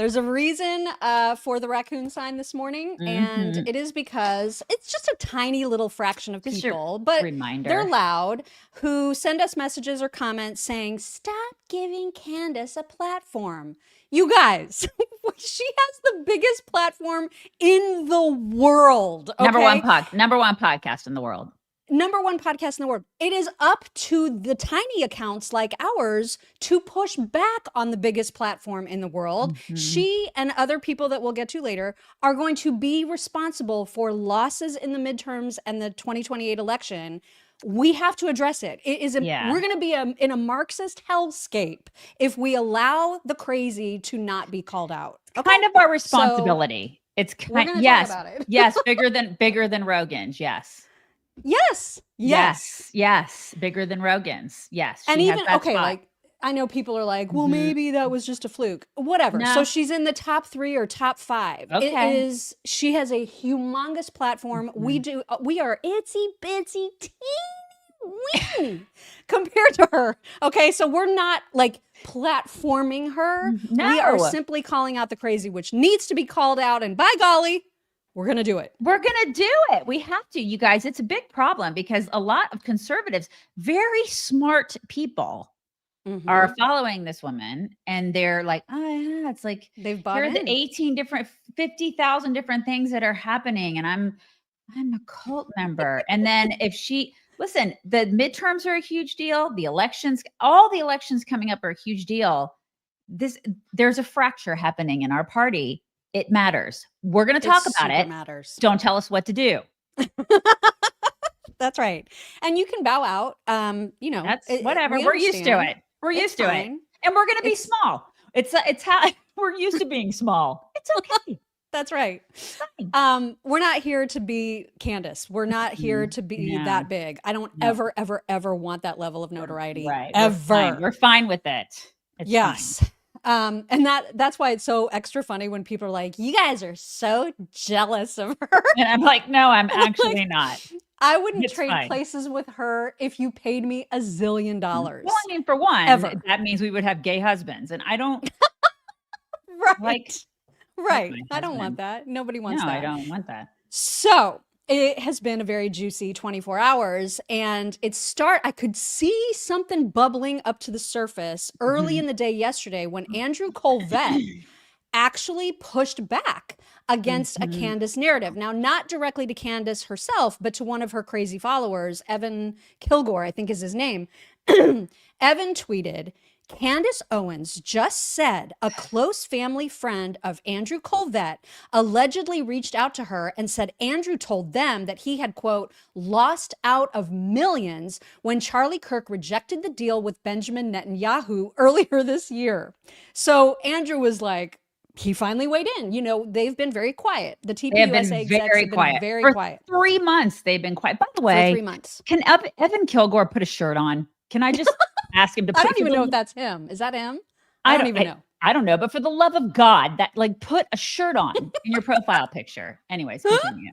There's a reason for the raccoon sign this morning, and it is because it's just a tiny little fraction of people, but they're loud, who send us messages or comments saying, stop giving Candace a platform. You guys, she has the biggest platform in the world. Okay? Number one podcast in the world. Number one podcast in the world. It is up to the tiny accounts like ours to push back on the biggest platform in the world. She and other people that we'll get to later are going to be responsible for losses in the midterms and the 2028 election. We have to address it. It is we're going to be in a Marxist hellscape if we allow the crazy to not be called out. Okay? Kind of our responsibility. So it's kind of talk about it. Yes, bigger than Rogan's. Yes. Yes. Bigger than Rogan's. Yes. And even, okay, spot. Like, I know people are like, well, maybe that was just a fluke. Whatever. No. So she's in the top 3 or top 5. Okay. She has a humongous platform. We are itsy bitsy teeny compared to her. Okay. So we're not like platforming her. No. We are simply calling out the crazy, which needs to be called out. And by golly, we're going to do it. We're going to do it. We have to, you guys. It's a big problem because a lot of conservatives, very smart people, are following this woman, and they're like, oh yeah, it's like they've bought here are in. the 50,000 different things that are happening, and I'm a cult member. And then if listen, the midterms are a huge deal. The elections, all the elections coming up are a huge deal. There's a fracture happening in our party. It matters. We're going to talk about it. Matters. Don't tell us what to do. That's right. And you can bow out. That's whatever. We're used to it. We're used to it. And we're going to be small. It's how we're used to being small. It's okay. That's right. We're not here to be Candace. We're not here to be that big. I don't ever, ever, ever want that level of notoriety. Right. Ever. We're fine with it. It's fine. And that's why it's so extra funny when people are like, you guys are so jealous of her. And I'm like, no, I'm actually not. I wouldn't trade places with her if you paid me $1 zillion. Well, I mean, for one, that means we would have gay husbands, and I don't. Right. I don't want that. Nobody wants that. No, I don't want that. So it has been a very juicy 24 hours, and I could see something bubbling up to the surface early in the day yesterday when Andrew Kolvet actually pushed back against a Candace narrative. Now, not directly to Candace herself, but to one of her crazy followers, Evan Kilgore, I think is his name. Evan tweeted, Candace Owens just said a close family friend of Andrew Kolvet allegedly reached out to her and said Andrew told them that he had, quote, lost out of millions when Charlie Kirk rejected the deal with Benjamin Netanyahu earlier this year. So Andrew was like, he finally weighed in. You know, they've been very quiet. The TPUSA execs have been very quiet. 3 months they've been quiet. By the way, for 3 months. Can Evan Kilgore put a shirt on? Can I just ask him to put I don't even know if that's him. Is that him? I don't even know. I don't know. But for the love of God, put a shirt on in your profile picture. Anyways, continue.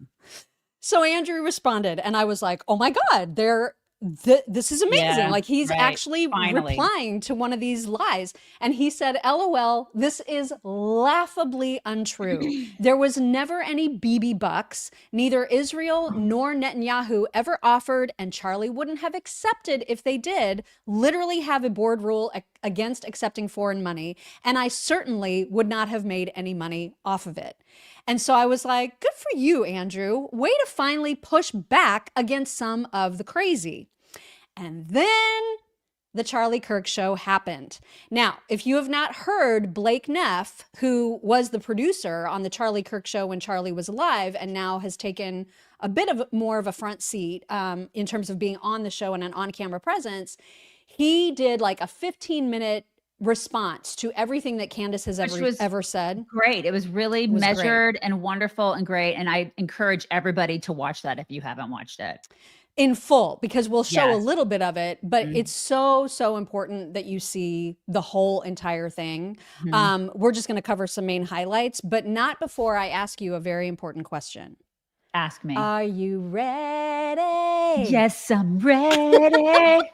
So Andrew responded, and I was like, oh my God, this is amazing. Yeah, like he's actually replying to one of these lies. And he said, LOL, this is laughably untrue. There was never any BB bucks. Neither Israel nor Netanyahu ever offered, and Charlie wouldn't have accepted if they did, literally have a board rule against accepting foreign money. And I certainly would not have made any money off of it. And so I was like, good for you, Andrew. Way to finally push back against some of the crazy. And then the Charlie Kirk show happened. Now, if you have not heard Blake Neff, who was the producer on the Charlie Kirk show when Charlie was alive and now has taken a bit of more of a front seat in terms of being on the show and an on-camera presence, he did like a 15-minute response to everything that Candace has ever said. Great. It was really measured and wonderful and great. And I encourage everybody to watch that if you haven't watched it. In full, because we'll show a little bit of it, but it's so important that you see the whole entire thing. We're just going to cover some main highlights, but not before I ask you a very important question. Ask me. Are you ready? Yes, I'm ready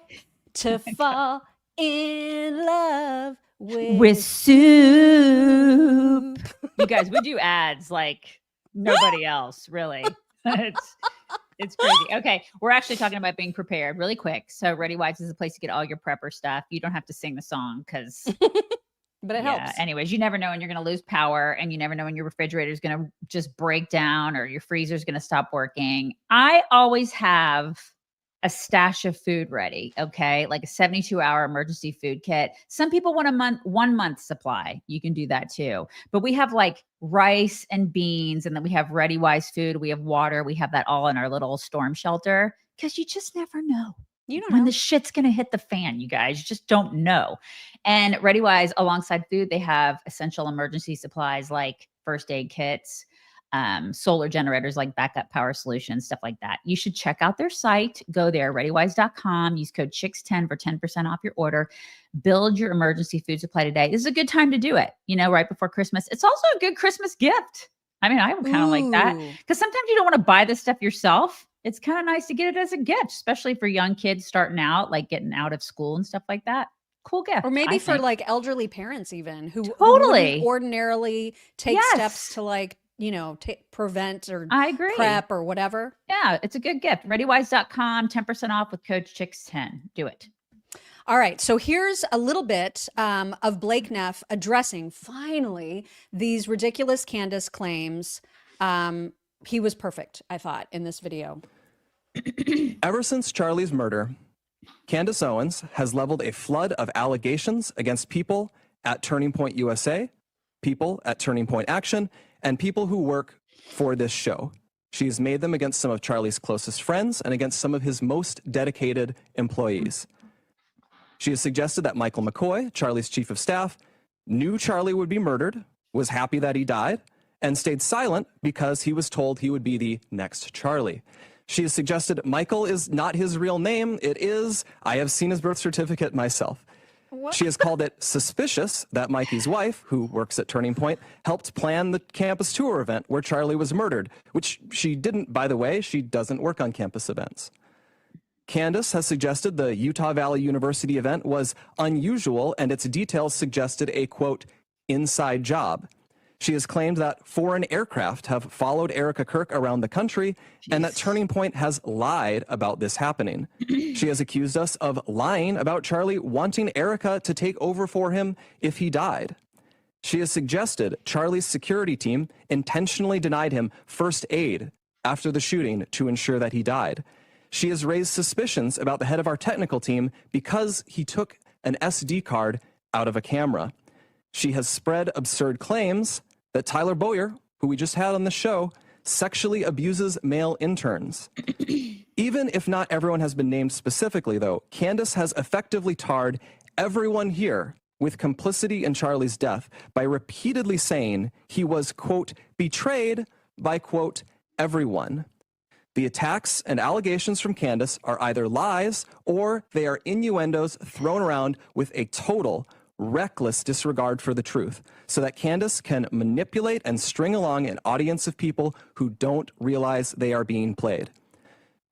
to fall in love with soup. You guys, we do ads like nobody else, really. It's crazy. Okay, we're actually talking about being prepared really quick. So Readywise is a place to get all your prepper stuff. You don't have to sing the song because but it helps. Anyways, you never know when you're going to lose power, and you never know when your refrigerator is going to just break down or your freezer is going to stop working. I always have a stash of food ready. Okay. Like a 72-hour emergency food kit. Some people want 1 month supply. You can do that too. But we have like rice and beans, and then we have Readywise food. We have water. We have that all in our little storm shelter because you just never know. You don't when know. the shit's going to hit the fan, you guys. You just don't know. And Readywise, alongside food, they have essential emergency supplies like first aid kits, solar generators like backup power solutions, stuff like that. You should check out their site. Go there, readywise.com. Use code CHICKS10 for 10% off your order. Build your emergency food supply today. This is a good time to do it, right before Christmas. It's also a good Christmas gift. I mean, I would kind of like that because sometimes you don't want to buy this stuff yourself. It's kind of nice to get it as a gift, especially for young kids starting out, like getting out of school and stuff like that. Cool gift. Or maybe for like elderly parents even who totally wouldn't ordinarily take steps to like, prevent or I agree. prep or whatever. Yeah, it's a good gift. Readywise.com, 10% off with code CHICKS10. Do it. All right. So here's a little bit of Blake Neff addressing finally these ridiculous Candace claims. He was perfect, I thought, in this video. Ever since Charlie's murder, Candace Owens has leveled a flood of allegations against people at Turning Point USA, people at Turning Point Action, and people who work for this show. She's made them against some of Charlie's closest friends and against some of his most dedicated employees. She has suggested that Michael McCoy, Charlie's chief of staff, knew Charlie would be murdered, was happy that he died, and stayed silent because he was told he would be the next Charlie. She has suggested Michael is not his real name. It is. I have seen his birth certificate myself. What? She has called it suspicious that Mikey's wife, who works at Turning Point, helped plan the campus tour event where Charlie was murdered, which she didn't, by the way. She doesn't work on campus events. Candace has suggested the Utah Valley University event was unusual and its details suggested a, quote, inside job. She has claimed that foreign aircraft have followed Erika Kirk around the country and that Turning Point has lied about this happening. She has accused us of lying about Charlie wanting Erika to take over for him if he died. She has suggested Charlie's security team intentionally denied him first aid after the shooting to ensure that he died. She has raised suspicions about the head of our technical team because he took an SD card out of a camera. She has spread absurd claims that Tyler Boyer, who we just had on the show, sexually abuses male interns. Even if not everyone has been named specifically, though, Candace has effectively tarred everyone here with complicity in Charlie's death by repeatedly saying he was, quote, betrayed by, quote, everyone. The attacks and allegations from Candace are either lies or they are innuendos thrown around with a total reckless disregard for the truth so that Candace can manipulate and string along an audience of people who don't realize they are being played.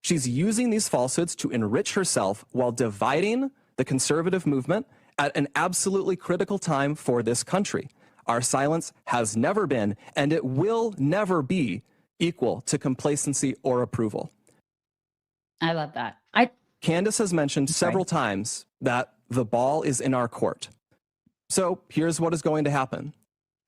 She's using these falsehoods to enrich herself while dividing the conservative movement at an absolutely critical time for this country. Our silence has never been, and it will never be, equal to complacency or approval. I love that. Candace has mentioned several times that the ball is in our court. So here's what is going to happen.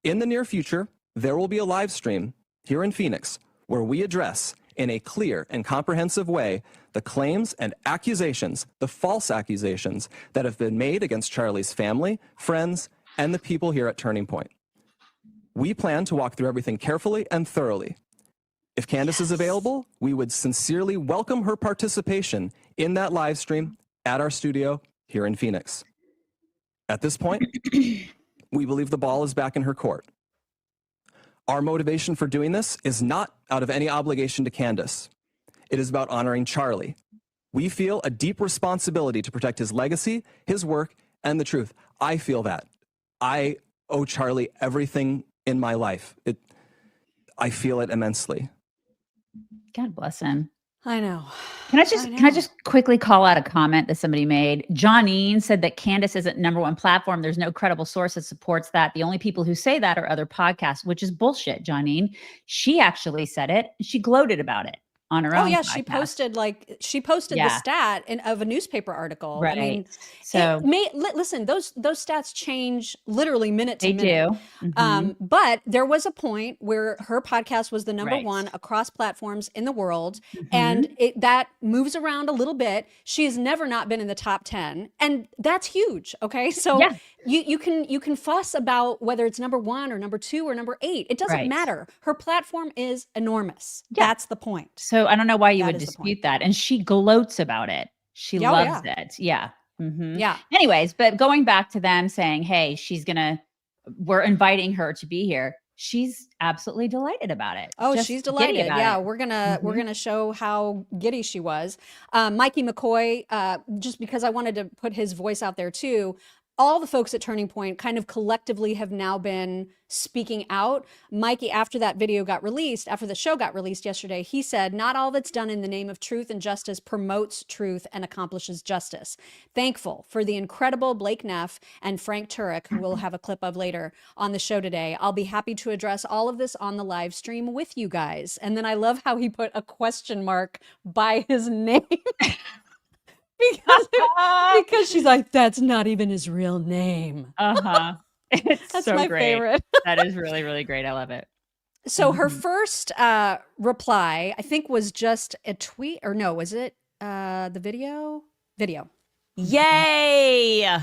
In the near future, there will be a live stream here in Phoenix where we address in a clear and comprehensive way the claims and accusations, the false accusations that have been made against Charlie's family, friends, and the people here at Turning Point. We plan to walk through everything carefully and thoroughly. If Candace is available, we would sincerely welcome her participation in that live stream at our studio here in Phoenix. At this point, we believe the ball is back in her court. Our motivation for doing this is not out of any obligation to Candace. It is about honoring Charlie. We feel a deep responsibility to protect his legacy, his work, and the truth. I feel that. I owe Charlie everything in my life. I feel it immensely. God bless him. I know. Can I just quickly call out a comment that somebody made? Johnine said that Candace isn't #1 platform. There's no credible source that supports that. The only people who say that are other podcasts, which is bullshit, Johnine. She actually said it. She gloated about it on her own. Oh yeah, podcast. she posted the stat of a newspaper article. Right. I mean, so listen, those stats change literally minute to minute. They do. Mm-hmm. But there was a point where her podcast was the #1 across platforms in the world, and that moves around a little bit. She has never not been in the top 10, and that's huge. Okay, so you can fuss about whether it's #1 or #2 or #8. It doesn't matter. Her platform is enormous. Yeah. That's the point. So I don't know why you would dispute that. And she gloats about it. She loves it. Yeah. Mm-hmm. Yeah. Anyways, but going back to them saying, hey, we're inviting her to be here. She's absolutely delighted about it. Oh, she's delighted. Yeah. We're going to show how giddy she was. Mikey McCoy, just because I wanted to put his voice out there too. All the folks at Turning Point kind of collectively have now been speaking out. Mikey, after that video got released, after the show got released yesterday, he said, not all that's done in the name of truth and justice promotes truth and accomplishes justice. Thankful for the incredible Blake Neff and Frank Turek, who we'll have a clip of later on the show today. I'll be happy to address all of this on the live stream with you guys. And then I love how he put a question mark by his name. Because she's like, that's not even his real name. That's so my favorite. That is really, really great. I love it. So her first reply, I think, was just a tweet, or no, was it the video? Yay!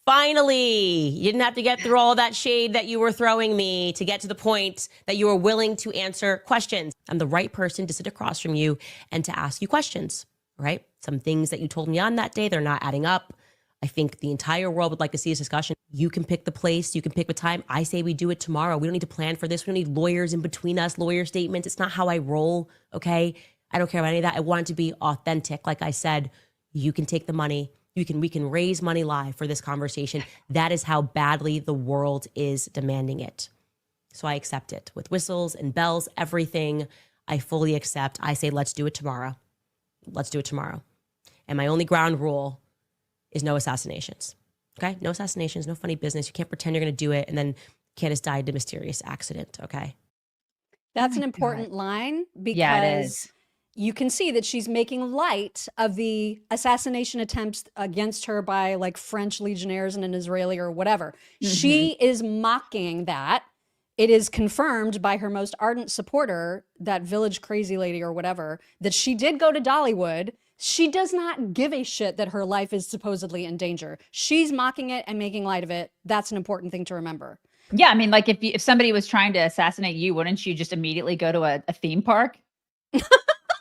Finally, you didn't have to get through all that shade that you were throwing me to get to the point that you were willing to answer questions. I'm the right person to sit across from you and to ask you questions. Right? Some things that you told me on that day, they're not adding up. I think the entire world would like to see this discussion. You can pick the place, you can pick the time. I say we do it tomorrow. We don't need to plan for this. We don't need lawyers in between us, lawyer statements. It's not how I roll, okay? I don't care about any of that. I want it to be authentic. Like I said, you can take the money. We can raise money live for this conversation. That is how badly the world is demanding it. So I accept it with whistles and bells, everything. I fully accept. I say, let's do it tomorrow. Let's do it tomorrow. And my only ground rule is no assassinations. Okay? No assassinations, no funny business. You can't pretend you're going to do it and then Candace died in a mysterious accident. Okay? That's an important line because you can see that she's making light of the assassination attempts against her by like French legionnaires and an Israeli or whatever. She is mocking that. It is confirmed by her most ardent supporter, that village crazy lady or whatever, that she did go to Dollywood. She does not give a shit that her life is supposedly in danger. She's mocking it and making light of it. That's an important thing to remember. Yeah, I mean, like if somebody was trying to assassinate you, wouldn't you just immediately go to a theme park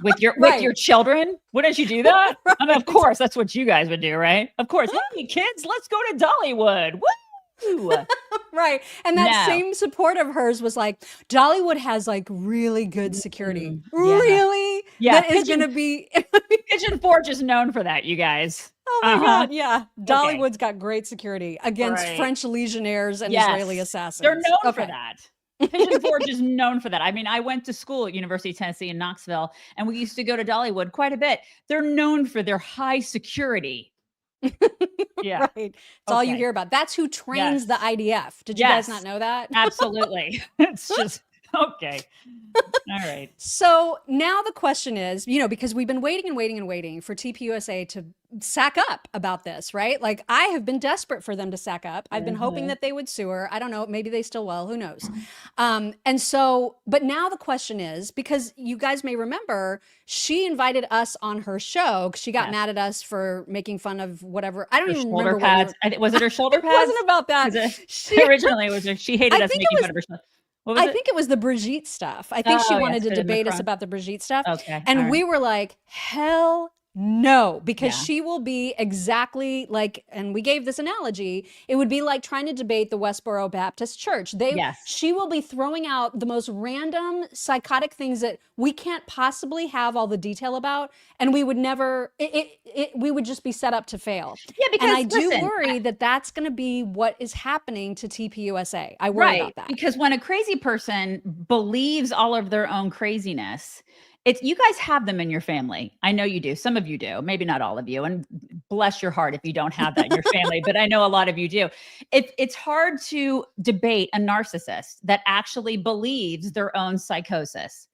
with your children? Wouldn't you do that? I mean, of course, that's what you guys would do, right? Of course. Hey, kids, let's go to Dollywood. Woo! Right. And that same support of hers was like, Dollywood has like really good security. Really? Yeah. That is going to be. Pigeon Forge is known for that, you guys. Oh my God. Yeah. Dollywood's got great security against French legionnaires and Israeli assassins. They're known for that. Pigeon Forge is known for that. I mean, I went to school at University of Tennessee in Knoxville, and we used to go to Dollywood quite a bit. They're known for their high security. Right. It's all you hear about. That's who trains the IDF. Did you guys not know that? Absolutely. It's just okay. All right. So now the question is, because we've been waiting for TPUSA to sack up about this, right? Like I have been desperate for them to sack up. I've been hoping that they would sue her. I don't know. Maybe they still will. Who knows? And so, but now the question is, because you guys may remember, she invited us on her show because she got mad at us for making fun of whatever. I don't even remember. Pads. Was it her shoulder pads? It wasn't about that. Originally, it was she hated us making fun of her shoulder. I think it was the Brigitte stuff. I think she wanted to debate us about the Brigitte stuff. Okay. And we were like, hell no, because she will be exactly like, and we gave this analogy, it would be like trying to debate the Westboro Baptist Church. She will be throwing out the most random psychotic things that we can't possibly have all the detail about. And we would never, we would just be set up to fail. Yeah, because and I do worry that that's going to be what is happening to TPUSA. I worry about that. Because when a crazy person believes all of their own craziness, you guys have them in your family. I know you do. Some of you do, maybe not all of you. And bless your heart if you don't have that in your family, but I know a lot of you do. It's hard to debate a narcissist that actually believes their own psychosis.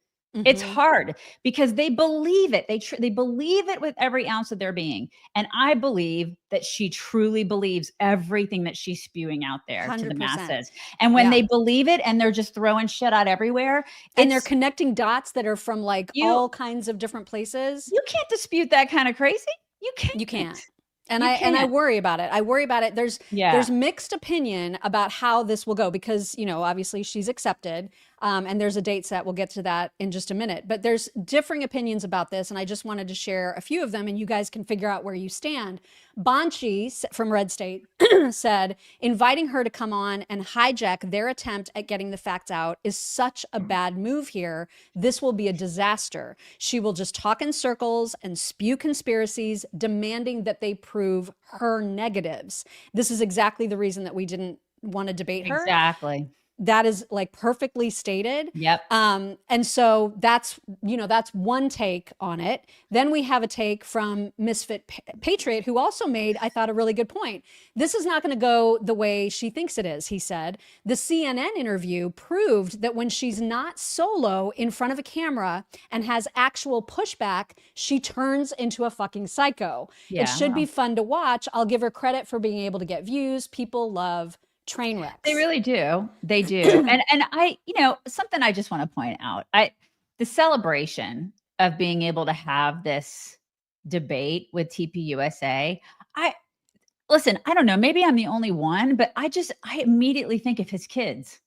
It's hard because they believe it. They believe it with every ounce of their being. And I believe that she truly believes everything that she's spewing out there 100%. To the masses. And when they believe it and they're just throwing shit out everywhere. And they're connecting dots that are from like all kinds of different places. You can't dispute that kind of crazy. You can't. You can't. And I worry about it. I worry about it. There's mixed opinion about how this will go because, you know, obviously she's accepted and there's a date set. We'll get to that in just a minute. But there's differing opinions about this. And I just wanted to share a few of them and you guys can figure out where you stand. Banshee from Red State said, inviting her to come on and hijack their attempt at getting the facts out is such a bad move here. This will be a disaster. She will just talk in circles and spew conspiracies, demanding that they prove her negatives. This is exactly the reason that we didn't want to debate her. Exactly. That is like perfectly stated. Yep. And so that's one take on it. Then we have a take from Misfit Patriot, who also made, I thought, a really good point. This is not going to go the way she thinks it is, he said. The CNN interview proved that when she's not solo in front of a camera and has actual pushback, she turns into a fucking psycho. Yeah, it should be fun to watch. I'll give her credit for being able to get views. People love train wrecks. They really do. They do. and I, you know, something I just want to point out, the celebration of being able to have this debate with TPUSA, listen, I don't know, maybe I'm the only one, but I immediately think of his kids.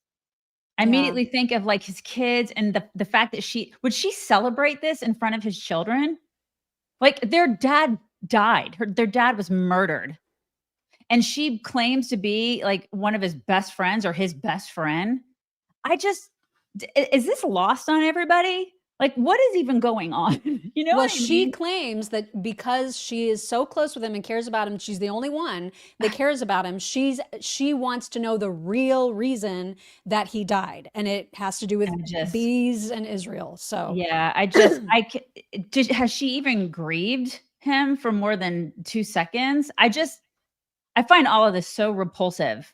I immediately think of like his kids and the fact that would she celebrate this in front of his children? Like their dad died. Their dad was murdered. And she claims to be like one of his best friends or his best friend. Is this lost on everybody? Like, what is even going on? You know, well, she claims that because she is so close with him and cares about him, she's the only one that cares about him. She wants to know the real reason that he died, and it has to do with bees and Israel. So yeah, has she even grieved him for more than 2 seconds? I find all of this so repulsive.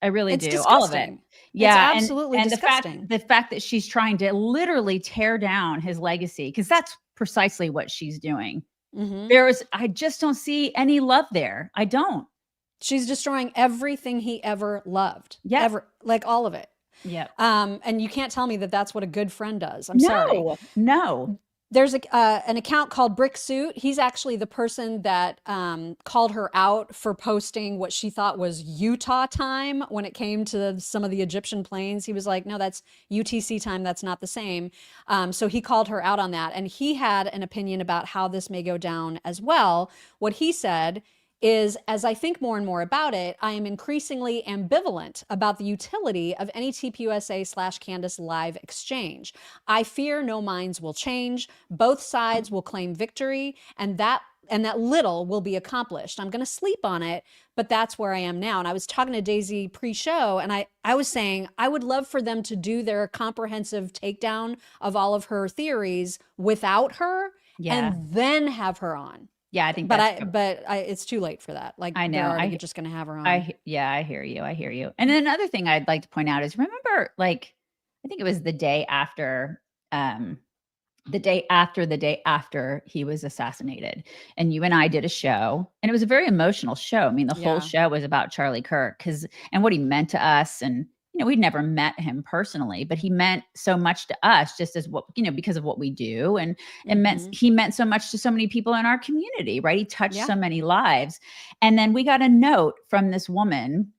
I really do. Disgusting. All of it. Yeah. It's absolutely disgusting. The fact that she's trying to literally tear down his legacy, because that's precisely what she's doing. I just don't see any love there. I don't. She's destroying everything he ever loved. Yeah. Like all of it. Yeah. And you can't tell me that that's what a good friend does. I'm sorry. No. There's an account called Brick Suit. He's actually the person that called her out for posting what she thought was Utah time when it came to some of the Egyptian planes. He was like, no, that's UTC time. That's not the same. So he called her out on that. And he had an opinion about how this may go down as well. What he said is, as I think more and more about it, I am increasingly ambivalent about the utility of any TPUSA/Candace live exchange. I fear no minds will change. Both sides will claim victory, and that little will be accomplished. I'm going to sleep on it, but that's where I am now. And I was talking to Daisy pre-show, and I was saying I would love for them to do their comprehensive takedown of all of her theories without her, and then have her on. Yeah, I think it's too late for that. Like, I know, I'm just going to have her on. I hear you. And then another thing I'd like to point out is, remember, like, I think it was the day after he was assassinated, and you and I did a show, and it was a very emotional show. I mean, the whole show was about Charlie Kirk and what he meant to us. And, you know, we'd never met him personally, but he meant so much to us just as what, you know, because of what we do. And he meant so much to so many people in our community, right? He touched so many lives. And then we got a note from this woman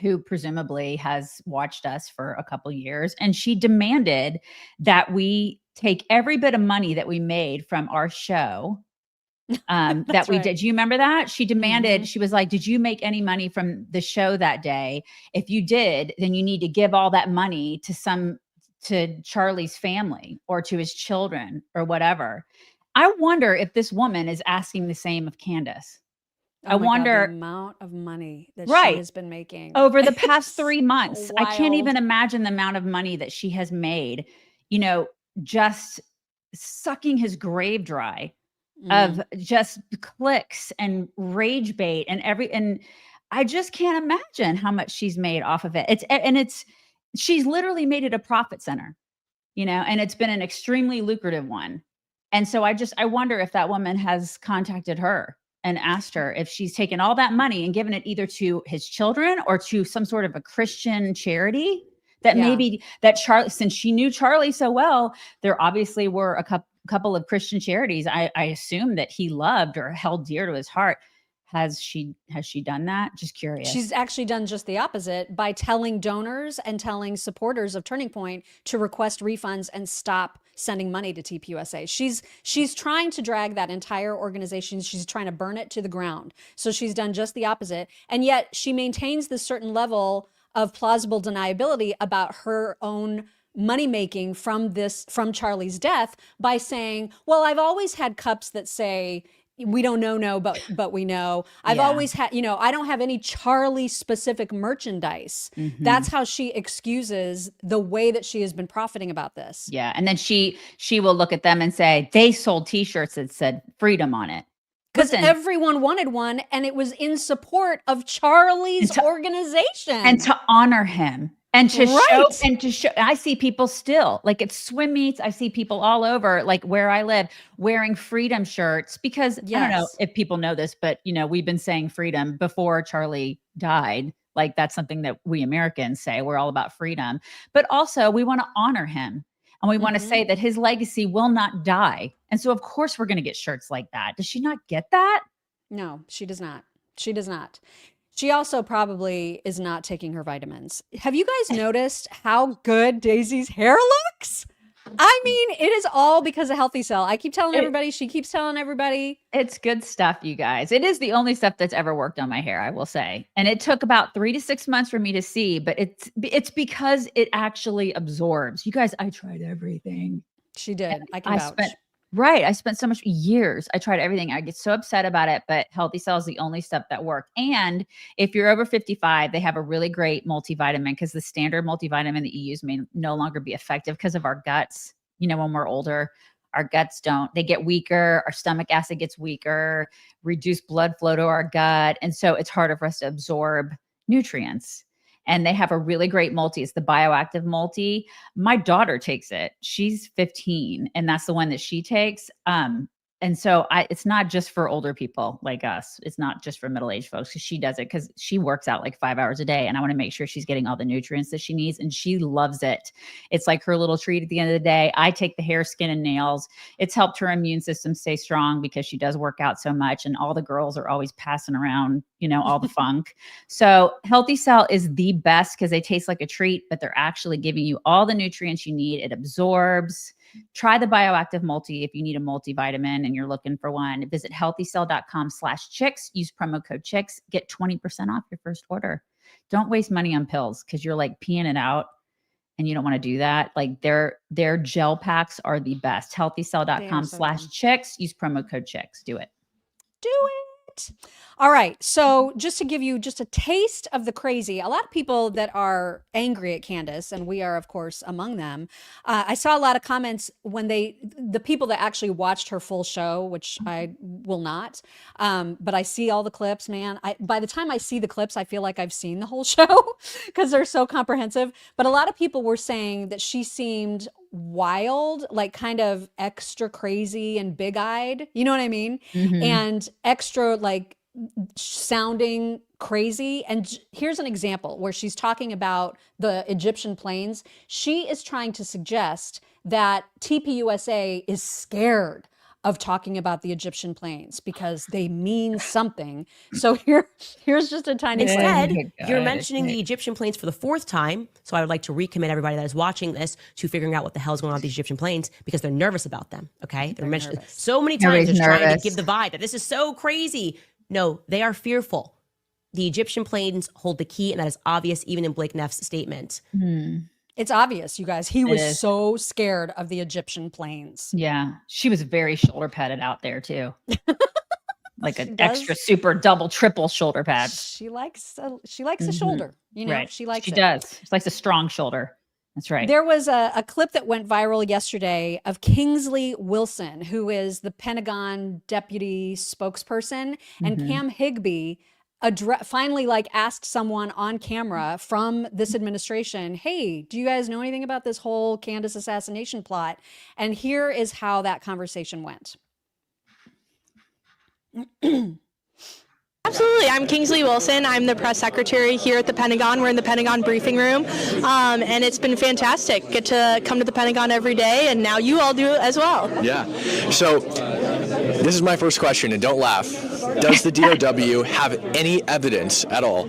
who presumably has watched us for a couple years. And she demanded that we take every bit of money that we made from our show that we did. Do you remember that? She demanded, she was like, did you make any money from the show that day? If you did, then you need to give all that money to Charlie's family or to his children or whatever. I wonder if this woman is asking the same of Candace. I wonder the amount of money that she has been making over the past 3 months. I can't even imagine the amount of money that she has made, you know, just sucking his grave dry of just clicks and rage bait and I just can't imagine how much she's made off of it. She's literally made it a profit center, and it's been an extremely lucrative one. And so I wonder if that woman has contacted her and asked her if she's taken all that money and given it either to his children or to some sort of a Christian charity that maybe that Charlie, since she knew Charlie so well, there obviously were a couple of Christian charities I assume that he loved or held dear to his heart. Has she done that? Just curious. She's actually done just the opposite by telling donors and telling supporters of Turning Point to request refunds and stop sending money to TPUSA. She's trying to drag that entire organization. She's trying to burn it to the ground. So she's done just the opposite. And yet she maintains this certain level of plausible deniability about her own money making from Charlie's death by saying, well, I've always had cups that say, we don't know, but we know. I've always had, I don't have any Charlie specific merchandise. That's how she excuses the way that she has been profiting about this. Yeah. And then she will look at them and say, they sold t-shirts that said freedom on it. Because everyone wanted one, and it was in support of Charlie's organization. And to honor him. And to show, I see people still like at swim meets. I see people all over, like where I live, wearing freedom shirts because I don't know if people know this, but we've been saying freedom before Charlie died. Like that's something that we Americans say. We're all about freedom, but also we want to honor him and we want to say that his legacy will not die. And so of course we're going to get shirts like that. Does she not get that? No, she does not. She does not. She also probably is not taking her vitamins. Have you guys noticed how good Daisy's hair looks? I mean, it is all because of Healthy Cell. I keep telling everybody. She keeps telling everybody. It's good stuff, you guys. It is the only stuff that's ever worked on my hair, I will say. And it took about 3 to 6 months for me to see, but it's because it actually absorbs. You guys, I tried everything. She did. I can vouch. I spent so much years. I tried everything. I get so upset about it, but Healthy Cell is the only stuff that work. And if you're over 55, they have a really great multivitamin because the standard multivitamin that you use may no longer be effective because of our guts. When we're older, our guts they get weaker. Our stomach acid gets weaker, reduced blood flow to our gut. And so it's harder for us to absorb nutrients. And they have a really great multi. It's the bioactive multi. My daughter takes it. She's 15 and that's the one that she takes. And so it's not just for older people like us. It's not just for middle-aged folks because she does it because she works out like 5 hours a day. And I want to make sure she's getting all the nutrients that she needs. And she loves it. It's like her little treat at the end of the day. I take the hair, skin, and nails. It's helped her immune system stay strong because she does work out so much. And all the girls are always passing around, all the funk. So Healthy Cell is the best because they taste like a treat, but they're actually giving you all the nutrients you need. It absorbs. Try the bioactive multi if you need a multivitamin and you're looking for one. Visit healthycell.com/chicks. Use promo code chicks. Get 20% off your first order. Don't waste money on pills because you're like peeing it out and you don't want to do that. Like their gel packs are the best. Healthycell.com/chicks. Use promo code chicks. Do it. Do it. All right. So just to give you just a taste of the crazy, a lot of people that are angry at Candace, and we are, of course, among them. I saw a lot of comments when the people that actually watched her full show, which I will not, but I see all the clips, man. By the time I see the clips, I feel like I've seen the whole show because they're so comprehensive. But a lot of people were saying that she seemed wild, like kind of extra crazy and big-eyed, you know what I mean? And extra like sounding crazy. And here's an example where she's talking about the Egyptian planes. She is trying to suggest that TPUSA is scared of talking about the Egyptian planes because they mean something. So here's just a tiny Instead, you're mentioning the Egyptian planes for the 4th time. So I would like to recommit everybody that is watching this to figuring out what the hell is going on with these Egyptian planes because they're nervous about them. Okay. They're mentioned so many times. They're trying to give the vibe that this is so crazy. No, they are fearful. The Egyptian planes hold the key, and that is obvious even in Blake Neff's statement. It's obvious, you guys. He was so scared of the Egyptian planes. Yeah. She was very shoulder padded out there too. Like an extra super double triple shoulder pad. She likes a shoulder, She likes she it. does. She likes a strong shoulder. That's right. There was a clip that went viral yesterday of Kingsley Wilson, who is the Pentagon deputy spokesperson, and Cam Higbee finally asked someone on camera from this administration, hey, do you guys know anything about this whole Candace assassination plot? And here is how that conversation went. Absolutely. I'm Kingsley Wilson. I'm the press secretary here at the Pentagon. We're in the Pentagon briefing room, and it's been fantastic. Get to come to the Pentagon every day, and now you all do as well. Yeah. So this is my first question, and don't laugh. Does the DOW have any evidence at all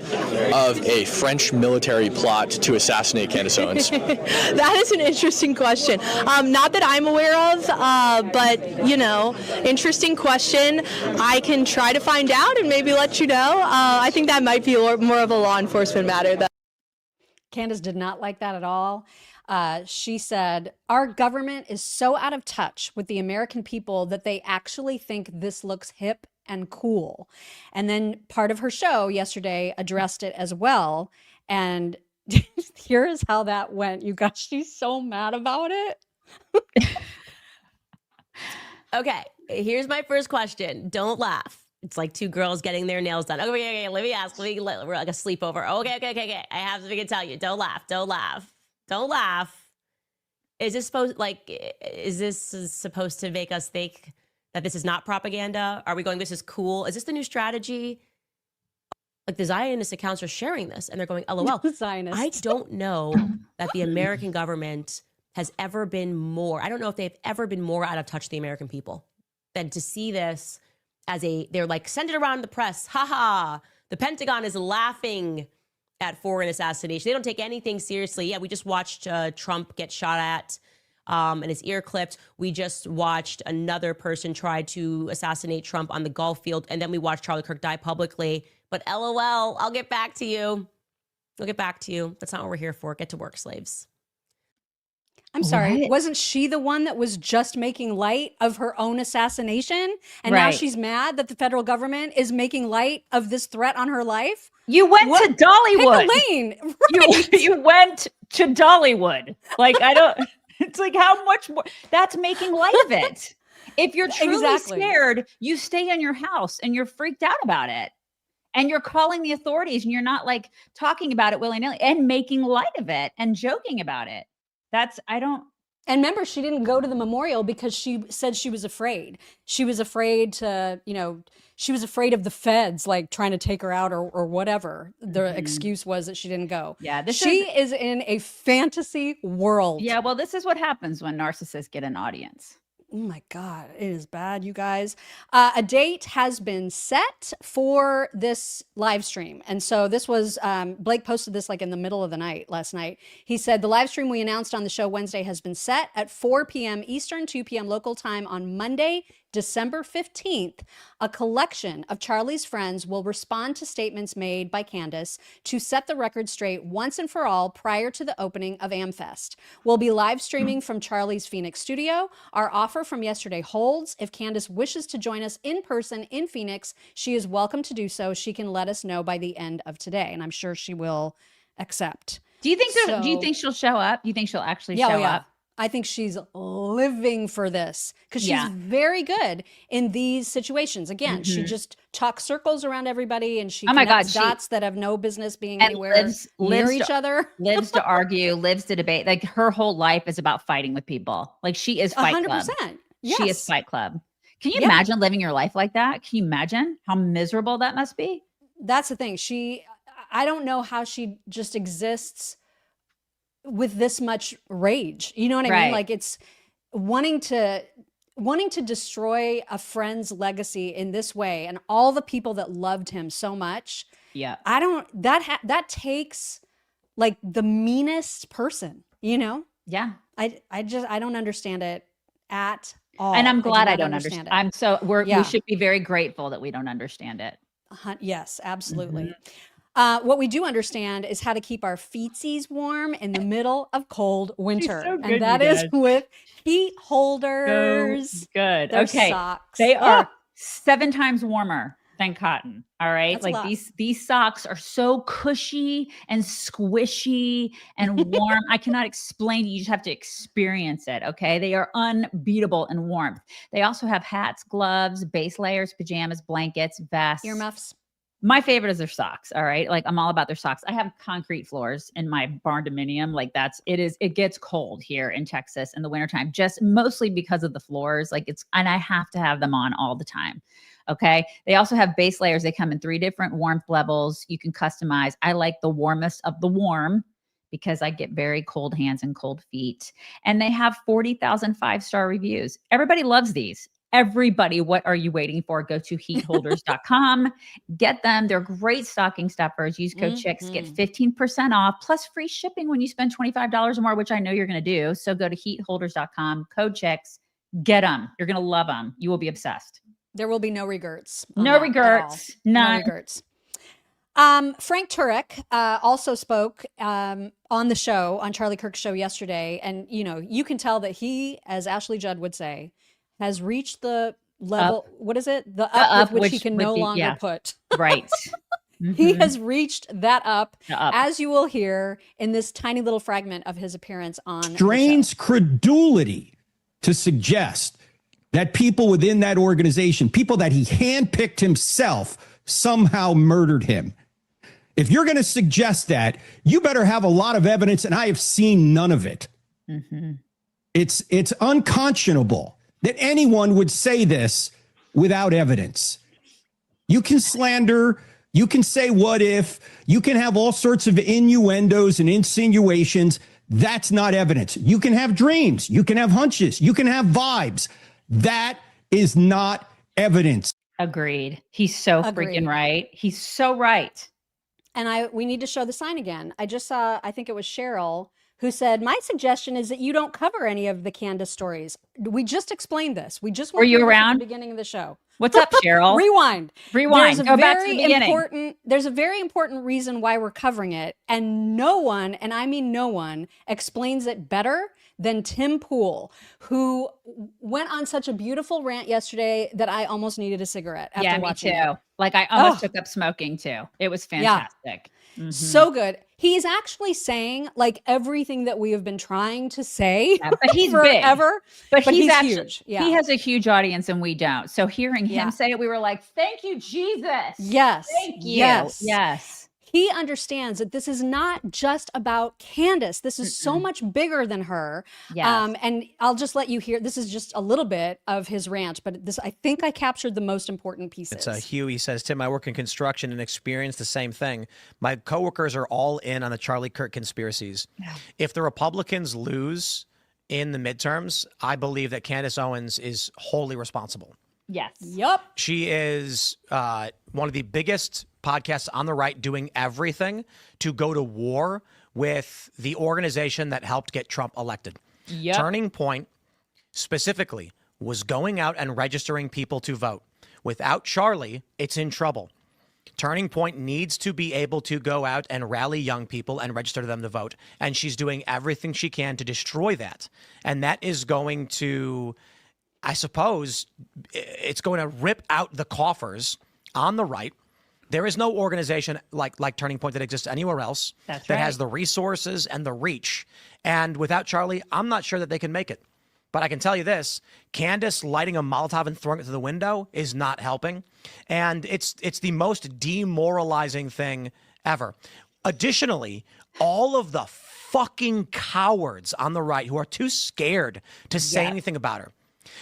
of a French military plot to assassinate Candace Owens? That is an interesting question. Not that I'm aware of, but, interesting question. I can try to find out and maybe let you know. I think that might be more of a law enforcement matter, though. Candace did not like that at all. She said, our government is so out of touch with the American people that they actually think this looks hip and cool. And then part of her show yesterday addressed it as well. And here's how that went. You guys, she's so mad about it. Okay, here's my first question. Don't laugh. It's like two girls getting their nails done. Okay, let me ask. We're like a sleepover. Okay. I have something to tell you. Don't laugh. Is this supposed to make us think that this is not propaganda? Are we going, this is cool? Is this the new strategy? Like the Zionist accounts are sharing this and they're going, LOL. Zionists. I don't know that the American government has ever been more, I don't know if they've ever been more out of touch with the American people than to see this as they're like, send it around the press. The Pentagon is laughing at foreign assassination. They don't take anything seriously. Yeah, we just watched Trump get shot at and his ear clipped. We just watched another person try to assassinate Trump on the golf field. And then we watched Charlie Kirk die publicly. But LOL, I'll get back to you. That's not what we're here for. Get to work, slaves. I'm sorry. What? Wasn't she the one that was just making light of her own assassination? And now she's mad that the federal government is making light of this threat on her life? You went to Dollywood. Pick a lane. Right. You went to Dollywood. It's like how much more that's making light of it. If you're truly scared, you stay in your house and you're freaked out about it. And you're calling the authorities and you're not talking about it willy-nilly and making light of it and joking about it. And remember, she didn't go to the memorial because she said she was afraid. She was afraid she was afraid of the feds trying to take her out or whatever. The excuse was that she didn't go. Yeah, she is in a fantasy world. Yeah, well, this is what happens when narcissists get an audience. Oh my God, it is bad, you guys. A date has been set for this live stream. And so this was, Blake posted this in the middle of the night last night. He said, the live stream we announced on the show Wednesday has been set at 4 p.m. Eastern, 2 p.m. local time on Monday, December 15th. A collection of Charlie's friends will respond to statements made by Candace to set the record straight once and for all prior to the opening of AmFest. We'll be live streaming from Charlie's Phoenix studio. Our offer from yesterday holds. If Candace wishes to join us in person in Phoenix, she is welcome to do so. She can let us know by the end of today, and I'm sure she will accept. Do you think so? Do you think she'll show up? Do you think she'll actually show up? I think she's living for this because she's very good in these situations. Again, she just talks circles around everybody and she connects dots that have no business being anywhere near each other. Lives to argue, lives to debate. Her whole life is about fighting with people. She is Fight 100%. Club. Yes. She is Fight Club. Can you imagine living your life like that? Can you imagine how miserable that must be? That's the thing. I don't know how she just exists with this much rage. You know what I mean? It's wanting to destroy a friend's legacy in this way and all the people that loved him so much. Yeah. That takes the meanest person, Yeah. I don't understand it at all. And I'm glad I don't understand it. We should be very grateful that we don't understand it. Yes, absolutely. What we do understand is how to keep our feetsies warm in the middle of cold winter. So good, and that is with heat holders. So good. Their okay. Socks. They are 7 times warmer than cotton. All right. That's a lot. These socks are so cushy and squishy and warm. I cannot explain. You just have to experience it. Okay. They are unbeatable in warmth. They also have hats, gloves, base layers, pajamas, blankets, vests, Earmuffs. My favorite is their socks. All right. Like I'm all about their socks. I have concrete floors in my barn dominium. Like it gets cold here in Texas in the wintertime, just mostly because of the floors. And I have to have them on all the time. Okay. They also have base layers. They come in 3 different warmth levels. You can customize. I like the warmest of the warm because I get very cold hands and cold feet. And they have 40,000 5-star reviews. Everybody loves these. Everybody, what are you waiting for? Go to heatholders.com. Get them. They're great stocking stuffers. Use code CHICKS. Get 15% off plus free shipping when you spend $25 or more, which I know you're going to do. So go to heatholders.com, code CHICKS. Get them. You're going to love them. You will be obsessed. There will be no regrets. No regrets. No regrets. Frank Turek also spoke on the show, on Charlie Kirk's show yesterday. And, you can tell that he, as Ashley Judd would say, has reached the level, what is it? The up with which he can no longer put. Right. He has reached that up, as you will hear in this tiny little fragment of his appearance on strains credulity to suggest that people within that organization, people that he handpicked himself, somehow murdered him. If you're going to suggest that, you better have a lot of evidence, and I have seen none of it. It's unconscionable that anyone would say this without evidence. You can slander, you can say what if, you can have all sorts of innuendos and insinuations. That's not evidence. You can have dreams, you can have hunches, you can have vibes. That is not evidence. Agreed. He's so freaking right. He's so right. And we need to show the sign again. I just saw, I think it was Cheryl, who said, my suggestion is that you don't cover any of the Candace stories. We just explained this. We just were you around at the beginning of the show. What's up, Cheryl? Rewind. Go back to the beginning. There's a very important reason why we're covering it. And no one, and I mean no one, explains it better than Tim Pool, who went on such a beautiful rant yesterday that I almost needed a cigarette after watching it. Like I almost took up smoking too. It was fantastic. Yeah. So good. He's actually saying like everything that we have been trying to say, but he's forever. But he's actually huge. Yeah. He has a huge audience and we don't. So hearing him say it, we were like, "Thank you, Jesus." Yes. Thank you. Yes. He understands that this is not just about Candace. This is so much bigger than her. Yes. And I'll just let you hear. This is just a little bit of his rant, but I think I captured the most important pieces. It's Hugh. He says, Tim, I work in construction and experience the same thing. My coworkers are all in on the Charlie Kirk conspiracies. Yeah. If the Republicans lose in the midterms, I believe that Candace Owens is wholly responsible. Yes. Yep. She is one of the biggest podcasts on the right doing everything to go to war with the organization that helped get Trump elected. Yep. Turning Point specifically was going out and registering people to vote. Without Charlie, it's in trouble. Turning Point needs to be able to go out and rally young people and register them to vote. And she's doing everything she can to destroy that. And that is going to, I suppose, it's going to rip out the coffers on the right. There is no organization like Turning Point that exists anywhere else that has the resources and the reach. And without Charlie, I'm not sure that they can make it. But I can tell you this, Candace lighting a Molotov and throwing it through the window is not helping. And it's the most demoralizing thing ever. Additionally, all of the fucking cowards on the right who are too scared to say anything about her.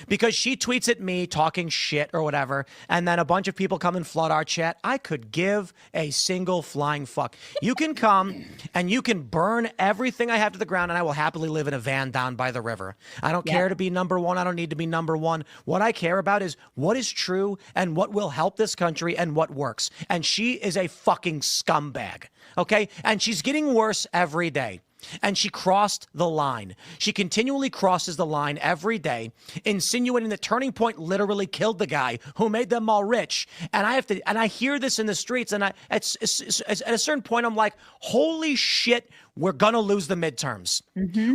Because she tweets at me talking shit or whatever, and then a bunch of people come and flood our chat. I could give a single flying fuck. You can come and you can burn everything I have to the ground, and I will happily live in a van down by the river. I don't care to be number one. I don't need to be number one. What I care about is what is true and what will help this country and what works. And she is a fucking scumbag, okay? And she's getting worse every day. And she crossed the line. She continually crosses the line every day, insinuating that Turning Point literally killed the guy who made them all rich. And I hear this in the streets, and at a certain point, I'm like, holy shit, we're gonna lose the midterms.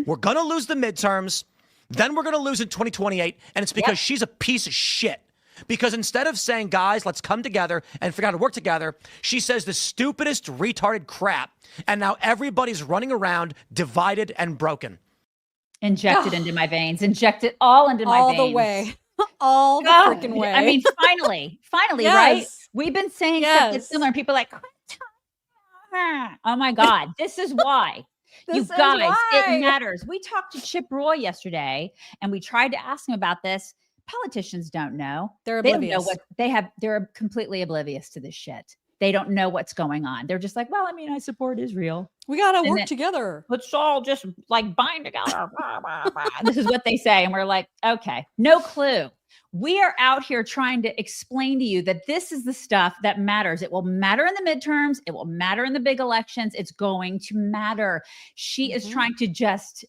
We're gonna lose the midterms. Then we're gonna lose in 2028, and it's because she's a piece of shit. Because instead of saying, guys, let's come together and figure out how to work together, she says the stupidest, retarded crap. And now everybody's running around divided and broken. Inject it into my veins. Inject it all into my veins. All the way. All the freaking way. I mean, finally, Yes. right? We've been saying stuff that's Yes. similar. And people are like, oh my God, this is why. You This is guys, why. it matters. We talked to Chip Roy yesterday and we tried to ask him about this. Politicians don't know. They're They don't know oblivious. what they have. They're completely oblivious to this shit. They don't know what's going on. They're just like, well, I mean, I support Israel. We got to And work then- together. Let's all just like bind together. Blah, blah, blah. This is what they say. And we're like, okay, no clue. We are out here trying to explain to you that this is the stuff that matters. It will matter in the midterms. It will matter in the big elections. It's going to matter. She is trying to just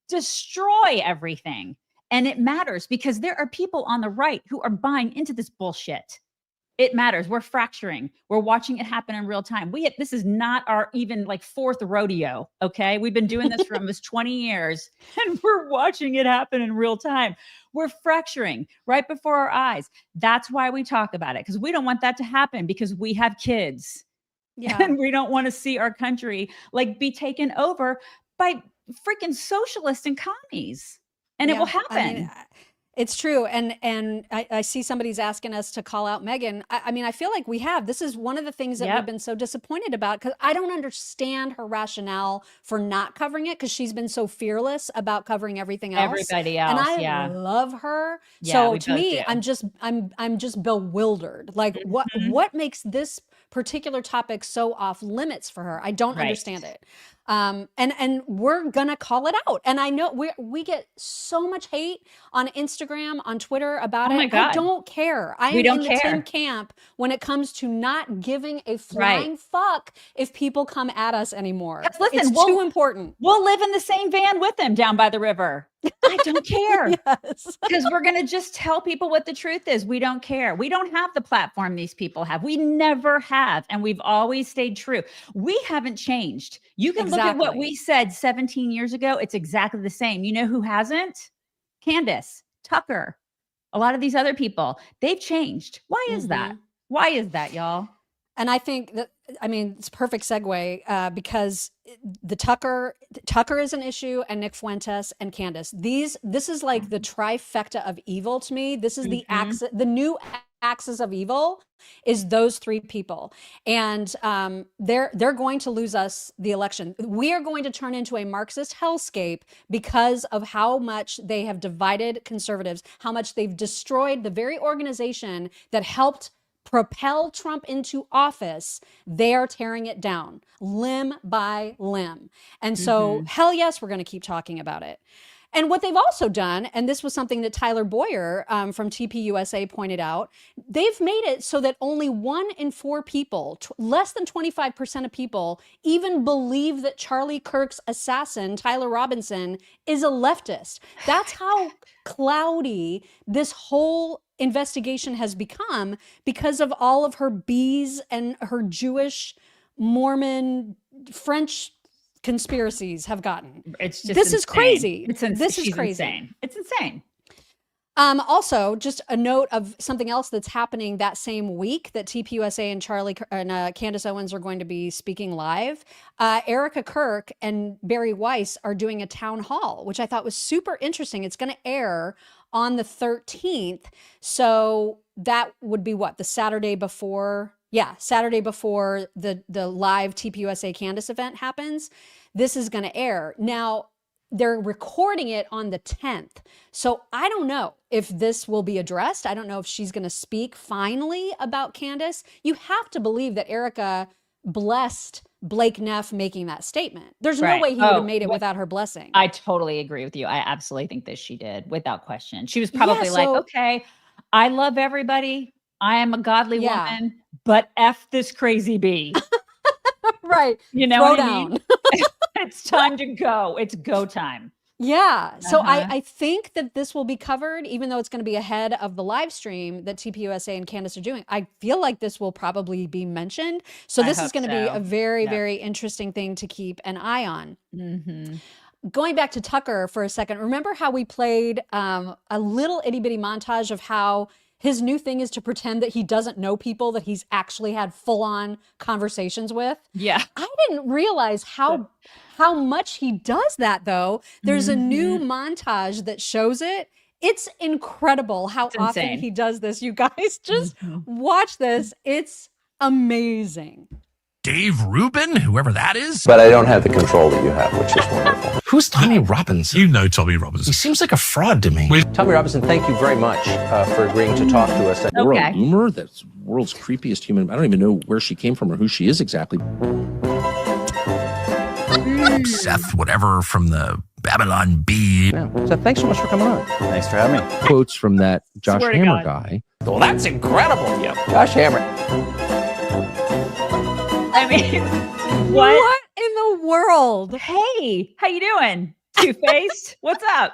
destroy everything. And it matters because there are people on the right who are buying into this bullshit. It matters. We're fracturing. We're watching it happen in real time. This is not our even like fourth rodeo. Okay. We've been doing this for almost 20 years and we're watching it happen in real time. We're fracturing right before our eyes. That's why we talk about it. Because we don't want that to happen because we have kids. Yeah. And we don't want to see our country like be taken over by freaking socialists and commies. And it will happen. I mean, it's true. And I see somebody's asking us to call out Meghan. I mean, I feel like we have. This is one of the things that we've been so disappointed about because I don't understand her rationale for not covering it because she's been so fearless about covering everything else. Everybody else, and I love her. Yeah, so we to both me, do. I'm just bewildered. Like what makes this particular topic so off limits for her? I don't understand it. And we're gonna call it out. And I know we get so much hate on Instagram, on Twitter about Oh my it. God. I don't care. I We am don't in the care. Tim camp when it comes to not giving a flying fuck if people come at us anymore. Listen, it's too important. We'll live in the same van with them down by the river. I don't care. Yes. Because we're going to just tell people what the truth is. We don't care. We don't have the platform these people have. We never have. And we've always stayed true. We haven't changed. You can look at what Exactly. we said 17 years ago. It's exactly the same. You know who hasn't? Candace, Tucker, a lot of these other people. They've changed. Why is that? Why is that, y'all? And I think that, I mean, it's a perfect segue because the Tucker is an issue, and Nick Fuentes and Candace. This is like the trifecta of evil to me. This is the new axis of evil is those three people, and they're going to lose us the election. We are going to turn into a Marxist hellscape because of how much they have divided conservatives, how much they've destroyed the very organization that helped propel Trump into office. They are tearing it down limb by limb. And so, hell yes, we're going to keep talking about it. And what they've also done, and this was something that Tyler Boyer from TPUSA pointed out, they've made it so that only 1 in 4 people, less than 25% of people, even believe that Charlie Kirk's assassin, Tyler Robinson, is a leftist. That's how cloudy this whole investigation has become because of all of her bees and her Jewish, Mormon, French conspiracies have gotten. It's just this is insane. crazy. This is crazy. Insane. It's insane. Also, just a note of something else that's happening that same week that TPUSA and Candace Owens are going to be speaking live. Erika, Kirk, and Bari Weiss are doing a town hall, which I thought was super interesting. It's going to air on the 13th. So that would be what? The Saturday before? Yeah, Saturday before the live TPUSA Candace event happens. This is going to air. Now, they're recording it on the 10th. So I don't know if this will be addressed. I don't know if she's going to speak finally about Candace. You have to believe that Erika blessed Blake Neff making that statement. There's no way he would have made it without her blessing. I totally agree with you. I absolutely think that she did, without question. She was probably like, so- okay, I love everybody. I am a godly woman, but F this crazy bee. Right. You know Throw what I down. mean? It's time to go. It's go time. Yeah. So I think that this will be covered, even though it's going to be ahead of the live stream that TPUSA and Candace are doing. I feel like this will probably be mentioned. So this is going to be a very, very interesting thing to keep an eye on. Going back to Tucker for a second, remember how we played a little itty bitty montage of how his new thing is to pretend that he doesn't know people that he's actually had full-on conversations with. Yeah. I didn't realize how much he does that, though. There's a new montage that shows it. It's incredible how often he does this. You guys just watch this. It's amazing. Dave Rubin, whoever that is. But I don't have the control that you have, which is wonderful. Who's Tommy Robinson? You know Tommy Robinson. He seems like a fraud to me. Tommy Robinson, thank you very much for agreeing to talk to us. Okay. Boomer, that's world's creepiest human. I don't even know where she came from or who she is exactly. Seth, whatever, from the Babylon Bee. Yeah. So thanks so much for coming on. Thanks for having me. Quotes from that Josh Hammer guy. Well, that's incredible. Yeah. Josh Hammer. I mean, what in the world? Hey, how you doing? Two-Faced? What's up?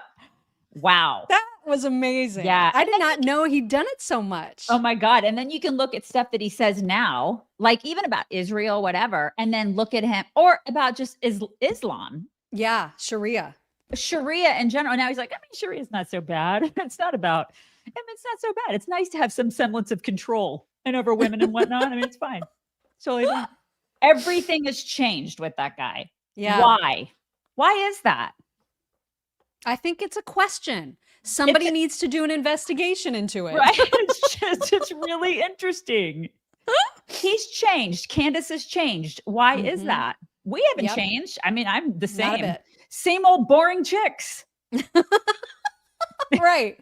Wow. That was amazing. Yeah. I did not know he'd done it so much. Oh my God. And then you can look at stuff that he says now, like even about Israel, whatever, and then look at him or about just Islam. Yeah. Sharia in general. Now he's like, I mean, Sharia is not so bad. It's not so bad. It's nice to have some semblance of control and over women and whatnot. I mean, it's fine. Totally fine. Everything has changed with that guy. Yeah. Why? Why is that? I think it's a question. Somebody needs to do an investigation into it. Right? It's really interesting. He's changed. Candace has changed. Why is that? We haven't changed. I mean, I'm the same. Not a bit. Same old boring chicks. Right.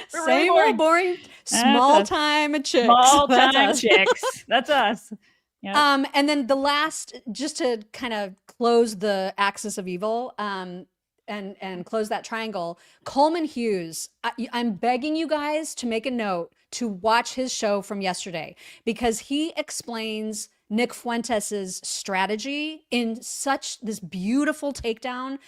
Same old boring small time chicks. Small time chicks. That's us. Yep. And then the last, just to kind of close the axis of evil, and close that triangle, Coleman Hughes, I'm begging you guys to make a note to watch his show from yesterday, because he explains Nick Fuentes' strategy in such this beautiful takedown.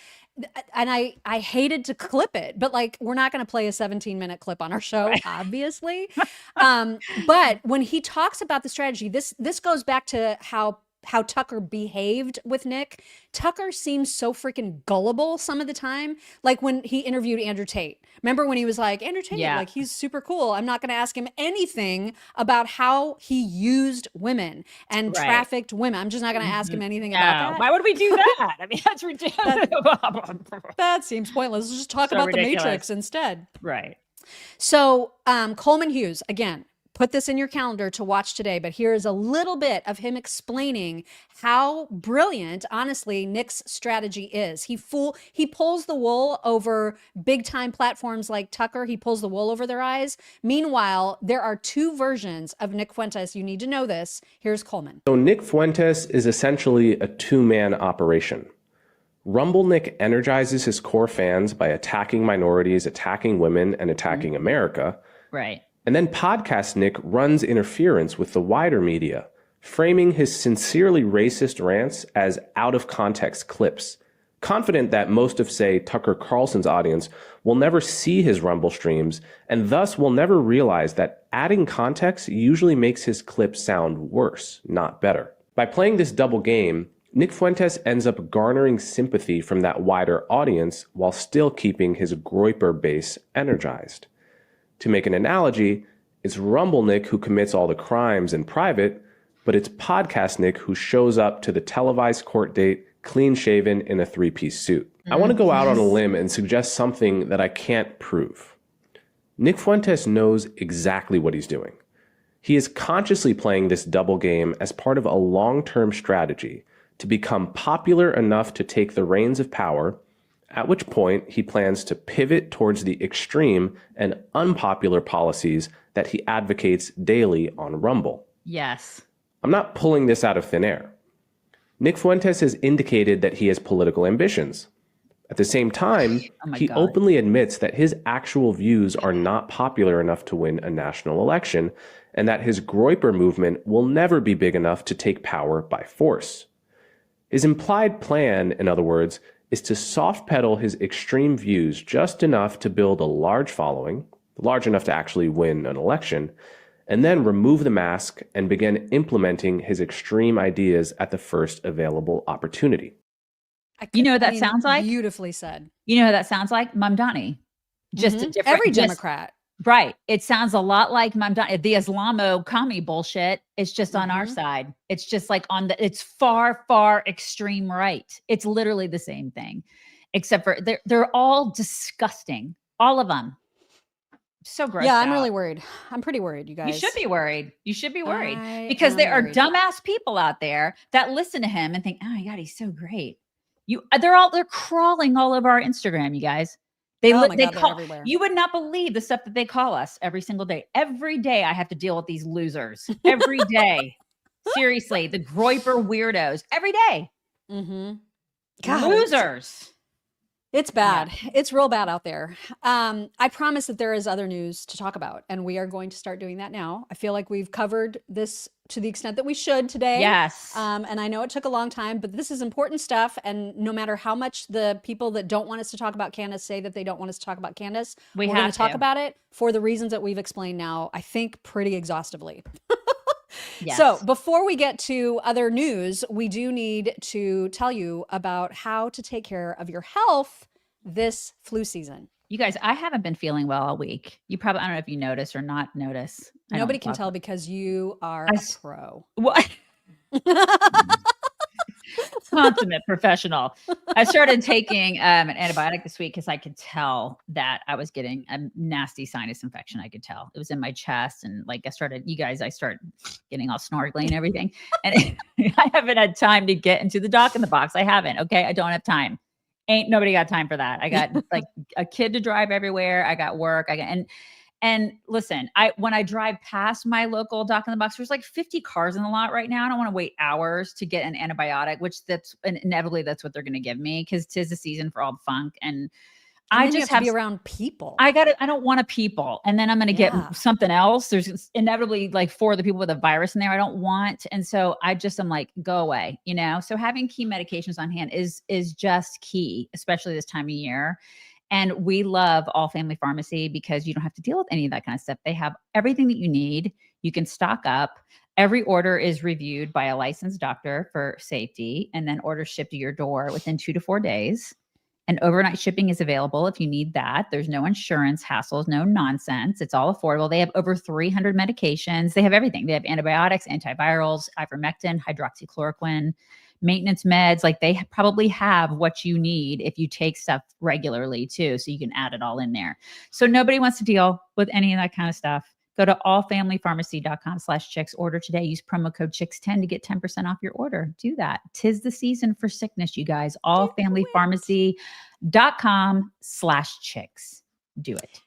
And I hated to clip it, but like, we're not going to play a 17-minute clip on our show, obviously. But when he talks about the strategy, this goes back to how Tucker behaved with Nick. Tucker seems so freaking gullible some of the time. Like when he interviewed Andrew Tate. Remember when he was like, Andrew Tate, like he's super cool. I'm not going to ask him anything about how he used women and trafficked women. I'm just not going to ask him anything about that. Why would we do that? I mean, that's ridiculous. That seems pointless. Let's just talk about the Matrix instead. Right. So Coleman Hughes, again, put this in your calendar to watch today, but here is a little bit of him explaining how brilliant, honestly, Nick's strategy is. He pulls the wool over big time platforms like Tucker. He pulls the wool over their eyes. Meanwhile, there are two versions of Nick Fuentes. You need to know this. Here's Coleman. So Nick Fuentes is essentially a two-man operation. Rumble Nick energizes his core fans by attacking minorities, attacking women, and attacking America. Right. And then Podcast Nick runs interference with the wider media, framing his sincerely racist rants as out-of-context clips, confident that most of, say, Tucker Carlson's audience will never see his Rumble streams and thus will never realize that adding context usually makes his clips sound worse, not better. By playing this double game, Nick Fuentes ends up garnering sympathy from that wider audience while still keeping his Groyper base energized. To make an analogy, it's Rumble Nick who commits all the crimes in private, but it's Podcast Nick who shows up to the televised court date clean-shaven in a three-piece suit. I want to go out on a limb and suggest something that I can't prove. Nick Fuentes knows exactly what he's doing. He is consciously playing this double game as part of a long-term strategy to become popular enough to take the reins of power, at which point he plans to pivot towards the extreme and unpopular policies that he advocates daily on Rumble. Yes. I'm not pulling this out of thin air. Nick Fuentes has indicated that he has political ambitions. At the same time, he openly admits that his actual views are not popular enough to win a national election, and that his Groyper movement will never be big enough to take power by force. His implied plan, in other words, is to soft pedal his extreme views just enough to build a large following, large enough to actually win an election, and then remove the mask and begin implementing his extreme ideas at the first available opportunity. You know what that sounds like? Beautifully said. You know what that sounds like? Mamdani. Just a different... Every Democrat. Right. It sounds a lot like the Islamo commie bullshit. It's just on our side. It's just like it's far, far extreme right. It's literally the same thing, except for they're all disgusting. All of them. So gross. Yeah, I'm really worried. I'm pretty worried, you guys. You should be worried. You should be worried because there are dumbass people out there that listen to him and think, oh my God, he's so great. They're crawling all over our Instagram, you guys. They call everywhere. You would not believe the stuff that they call us every single day. Every day I have to deal with these losers. Every day. Seriously, the Groiper weirdos. Every day. Losers. It's bad. Yeah. It's real bad out there. I promise that there is other news to talk about, and we are going to start doing that now. I feel like we've covered this to the extent that we should today. Yes. And I know it took a long time, but this is important stuff. And no matter how much the people that don't want us to talk about Candace say that they don't want us to talk about Candace, we're going to talk about it for the reasons that we've explained now, I think pretty exhaustively. Yes. So before we get to other news, we do need to tell you about how to take care of your health this flu season. You guys, I haven't been feeling well all week. I don't know if you notice or not notice. Nobody can tell because you are a pro. What? Consummate professional. I started taking an antibiotic this week because I could tell that I was getting a nasty sinus infection. I could tell it was in my chest, and like I start getting all snorkeling and everything. And I haven't had time to get into the doc in the box. I haven't. Okay, I don't have time. Ain't nobody got time for that. I got like a kid to drive everywhere. I got work. And listen, when I drive past my local doc in the box, there's like 50 cars in the lot right now. I don't want to wait hours to get an antibiotic, which inevitably that's what they're going to give me because 'tis the season for all the funk. And I just have to be around people. I don't want a people. And then I'm going to get something else. There's inevitably like 4 of the people with a virus in there I don't want. And so I'm like, go away, So having key medications on hand is just key, especially this time of year. And we love All Family Pharmacy because you don't have to deal with any of that kind of stuff. They have everything that you need. You can stock up. Every order is reviewed by a licensed doctor for safety, and then orders shipped to your door within 2 to 4 days. And overnight shipping is available if you need that. There's no insurance hassles, no nonsense. It's all affordable. They have over 300 medications. They have everything. They have antibiotics, antivirals, ivermectin, hydroxychloroquine, maintenance meds. Like they probably have what you need if you take stuff regularly too. So you can add it all in there. So nobody wants to deal with any of that kind of stuff. Go to allfamilypharmacy.com/chicks. Order today. Use promo code CHICKS10 to get 10% off your order. Do that. 'Tis the season for sickness, you guys. allfamilypharmacy.com/chicks. Do it.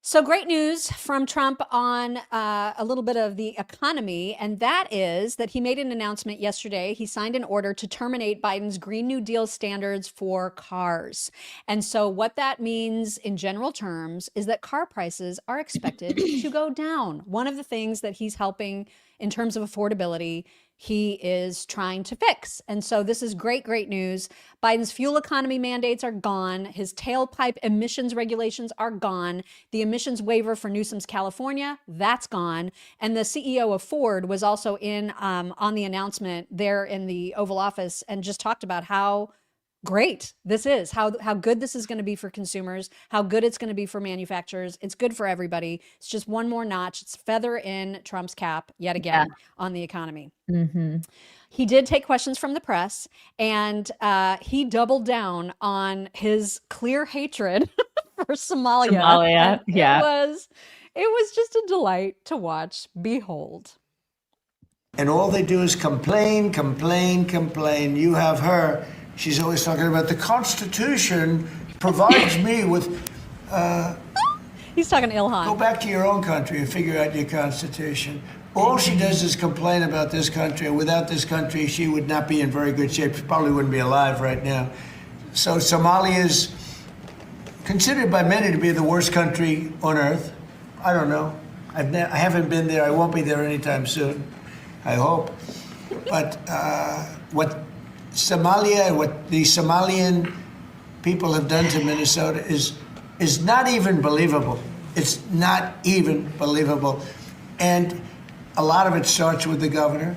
So great news from Trump on a little bit of the economy, and that is that he made an announcement yesterday. He signed an order to terminate Biden's Green New Deal standards for cars. And so what that means in general terms is that car prices are expected to go down. One of the things that he's helping in terms of affordability, he is trying to fix. And so this is great news. Biden's fuel economy mandates are gone. His tailpipe emissions regulations are gone. The emissions waiver for Newsom's California, that's gone. And the CEO of Ford was also in on the announcement there in the Oval Office and just talked about how great this is, how good this is going to be for consumers, how good it's going to be for manufacturers. It's good for everybody. It's just one more notch. It's feather in Trump's cap yet again on the economy. Mm-hmm. He did take questions from the press, and he doubled down on his clear hatred for Somalia. Yeah. It was just a delight to watch. Behold. And all they do is complain. You have her. She's always talking about the Constitution provides me with... He's talking to Ilhan. Go back to your own country and figure out your Constitution. All she does is complain about this country. Without this country, she would not be in very good shape. She probably wouldn't be alive right now. So Somalia is considered by many to be the worst country on earth. I don't know. I haven't been there. I won't be there anytime soon. I hope. But what Somalia and what the Somalian people have done to Minnesota is not even believable. It's not even believable. And a lot of it starts with the governor.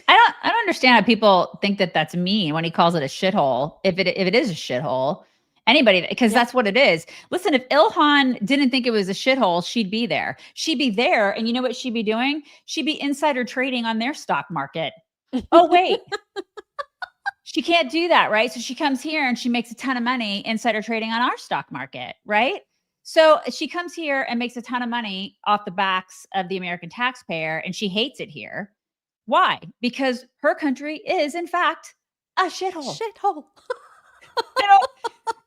I don't understand how people think that that's mean when he calls it a shithole. If it is a shithole, Anybody, because that's what it is. Listen, if Ilhan didn't think it was a shithole, she'd be there. She'd be there. And you know what she'd be doing? She'd be insider trading on their stock market. Oh, wait. She can't do that, right? So she comes here and she makes a ton of money insider trading on our stock market, right? So she comes here and makes a ton of money off the backs of the American taxpayer, and she hates it here. Why? Because her country is, in fact, a shithole. Shithole.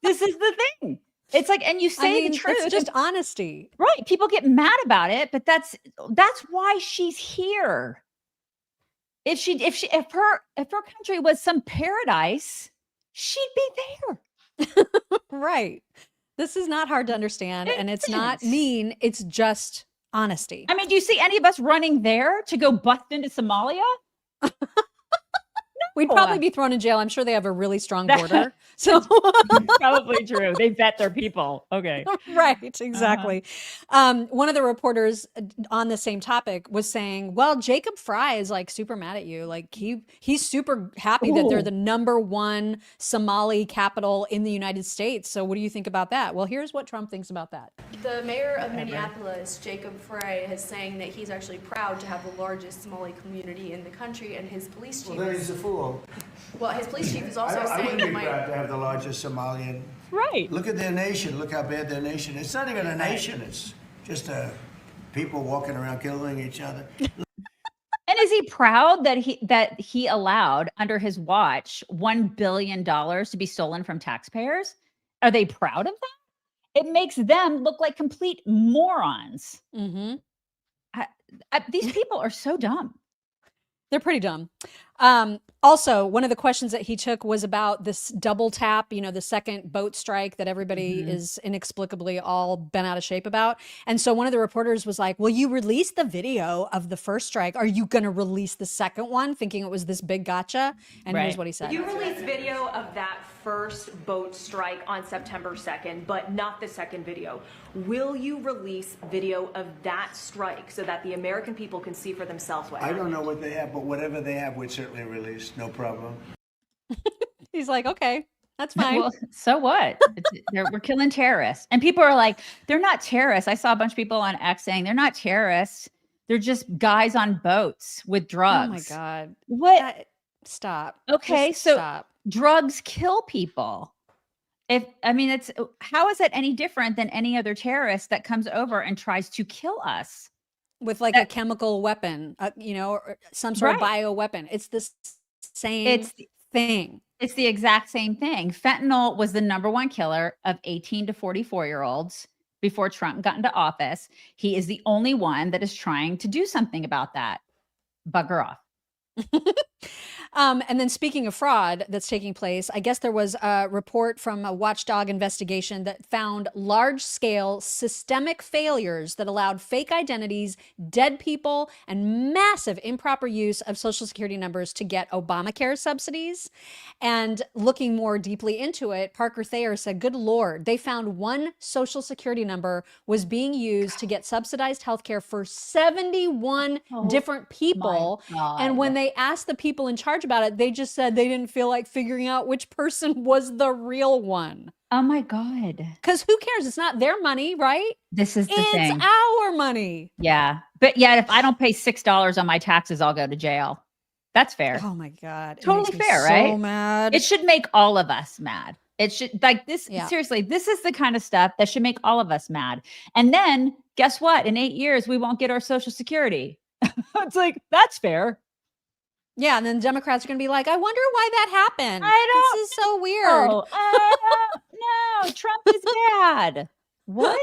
This is the thing. It's like, and you say the truth. It's just honesty. Right. People get mad about it, but that's why she's here. If her country was some paradise, she'd be there. Right. This is not hard to understand, and it's not mean. It's just honesty. I mean, do you see any of us running there to go bust into Somalia? We'd probably be thrown in jail. I'm sure they have a really strong border. So probably true. They vet their people. Okay. Right. Exactly. One of the reporters on the same topic was saying, well, Jacob Frey is like super mad at you. Like he's super happy that they're the #1 Somali capital in the United States. So what do you think about that? Well, here's what Trump thinks about that. The mayor of Minneapolis, Jacob Frey, is saying that he's actually proud to have the largest Somali community in the country, and his police chief Well, then he's a fool. Well, his police chief is also I saying wouldn't he be might. proud to have the largest Somalian. Right. Look at their nation. Look how bad their nation is. It's not even a nation. It's just people walking around killing each other. And is he proud that he allowed under his watch $1 billion to be stolen from taxpayers? Are they proud of that? It makes them look like complete morons. Mm-hmm. These people are so dumb. They're pretty dumb. Also, one of the questions that he took was about this double tap, the second boat strike that everybody is inexplicably all bent out of shape about. And so one of the reporters was like, well, you released the video of the first strike. Are you going to release the second one? Thinking it was this big gotcha. And here's what he said. You released video of that first boat strike on September 2nd, but not the second video. Will you release video of that strike so that the American people can see for themselves what happened? I don't know what they have, but whatever they have, we'd certainly release. No problem. He's like, okay, that's fine. Well, so what? We're killing terrorists. And people are like, they're not terrorists. I saw a bunch of people on X saying they're not terrorists. They're just guys on boats with drugs. Oh my God. What? Stop. Okay, Just so stop. drugs kill people. How is that any different than any other terrorist that comes over and tries to kill us? With like a chemical weapon, or some sort of bioweapon. It's the same thing. It's the exact same thing. Fentanyl was the #1 killer of 18 to 44-year-olds before Trump got into office. He is the only one that is trying to do something about that. Bugger off. And then speaking of fraud that's taking place, I guess there was a report from a watchdog investigation that found large-scale systemic failures that allowed fake identities, dead people, and massive improper use of Social Security numbers to get Obamacare subsidies. And looking more deeply into it, Parker Thayer said, good Lord, they found one Social Security number was being used to get subsidized healthcare for 71 different people. And when they asked the people in charge about it, they just said they didn't feel like figuring out which person was the real one. Oh my God. Because who cares? It's not their money, right? This is the thing. It's our money. Yeah. But yet, if I don't pay $6 on my taxes, I'll go to jail. That's fair. Oh my God. Totally fair, right? So mad. It should make all of us mad. It should, like this, seriously, this is the kind of stuff that should make all of us mad. And then guess what? In 8 years, we won't get our Social Security. It's like, that's fair. Yeah, and then Democrats are going to be like, I wonder why that happened. This is so weird. I don't know. Trump is bad. What?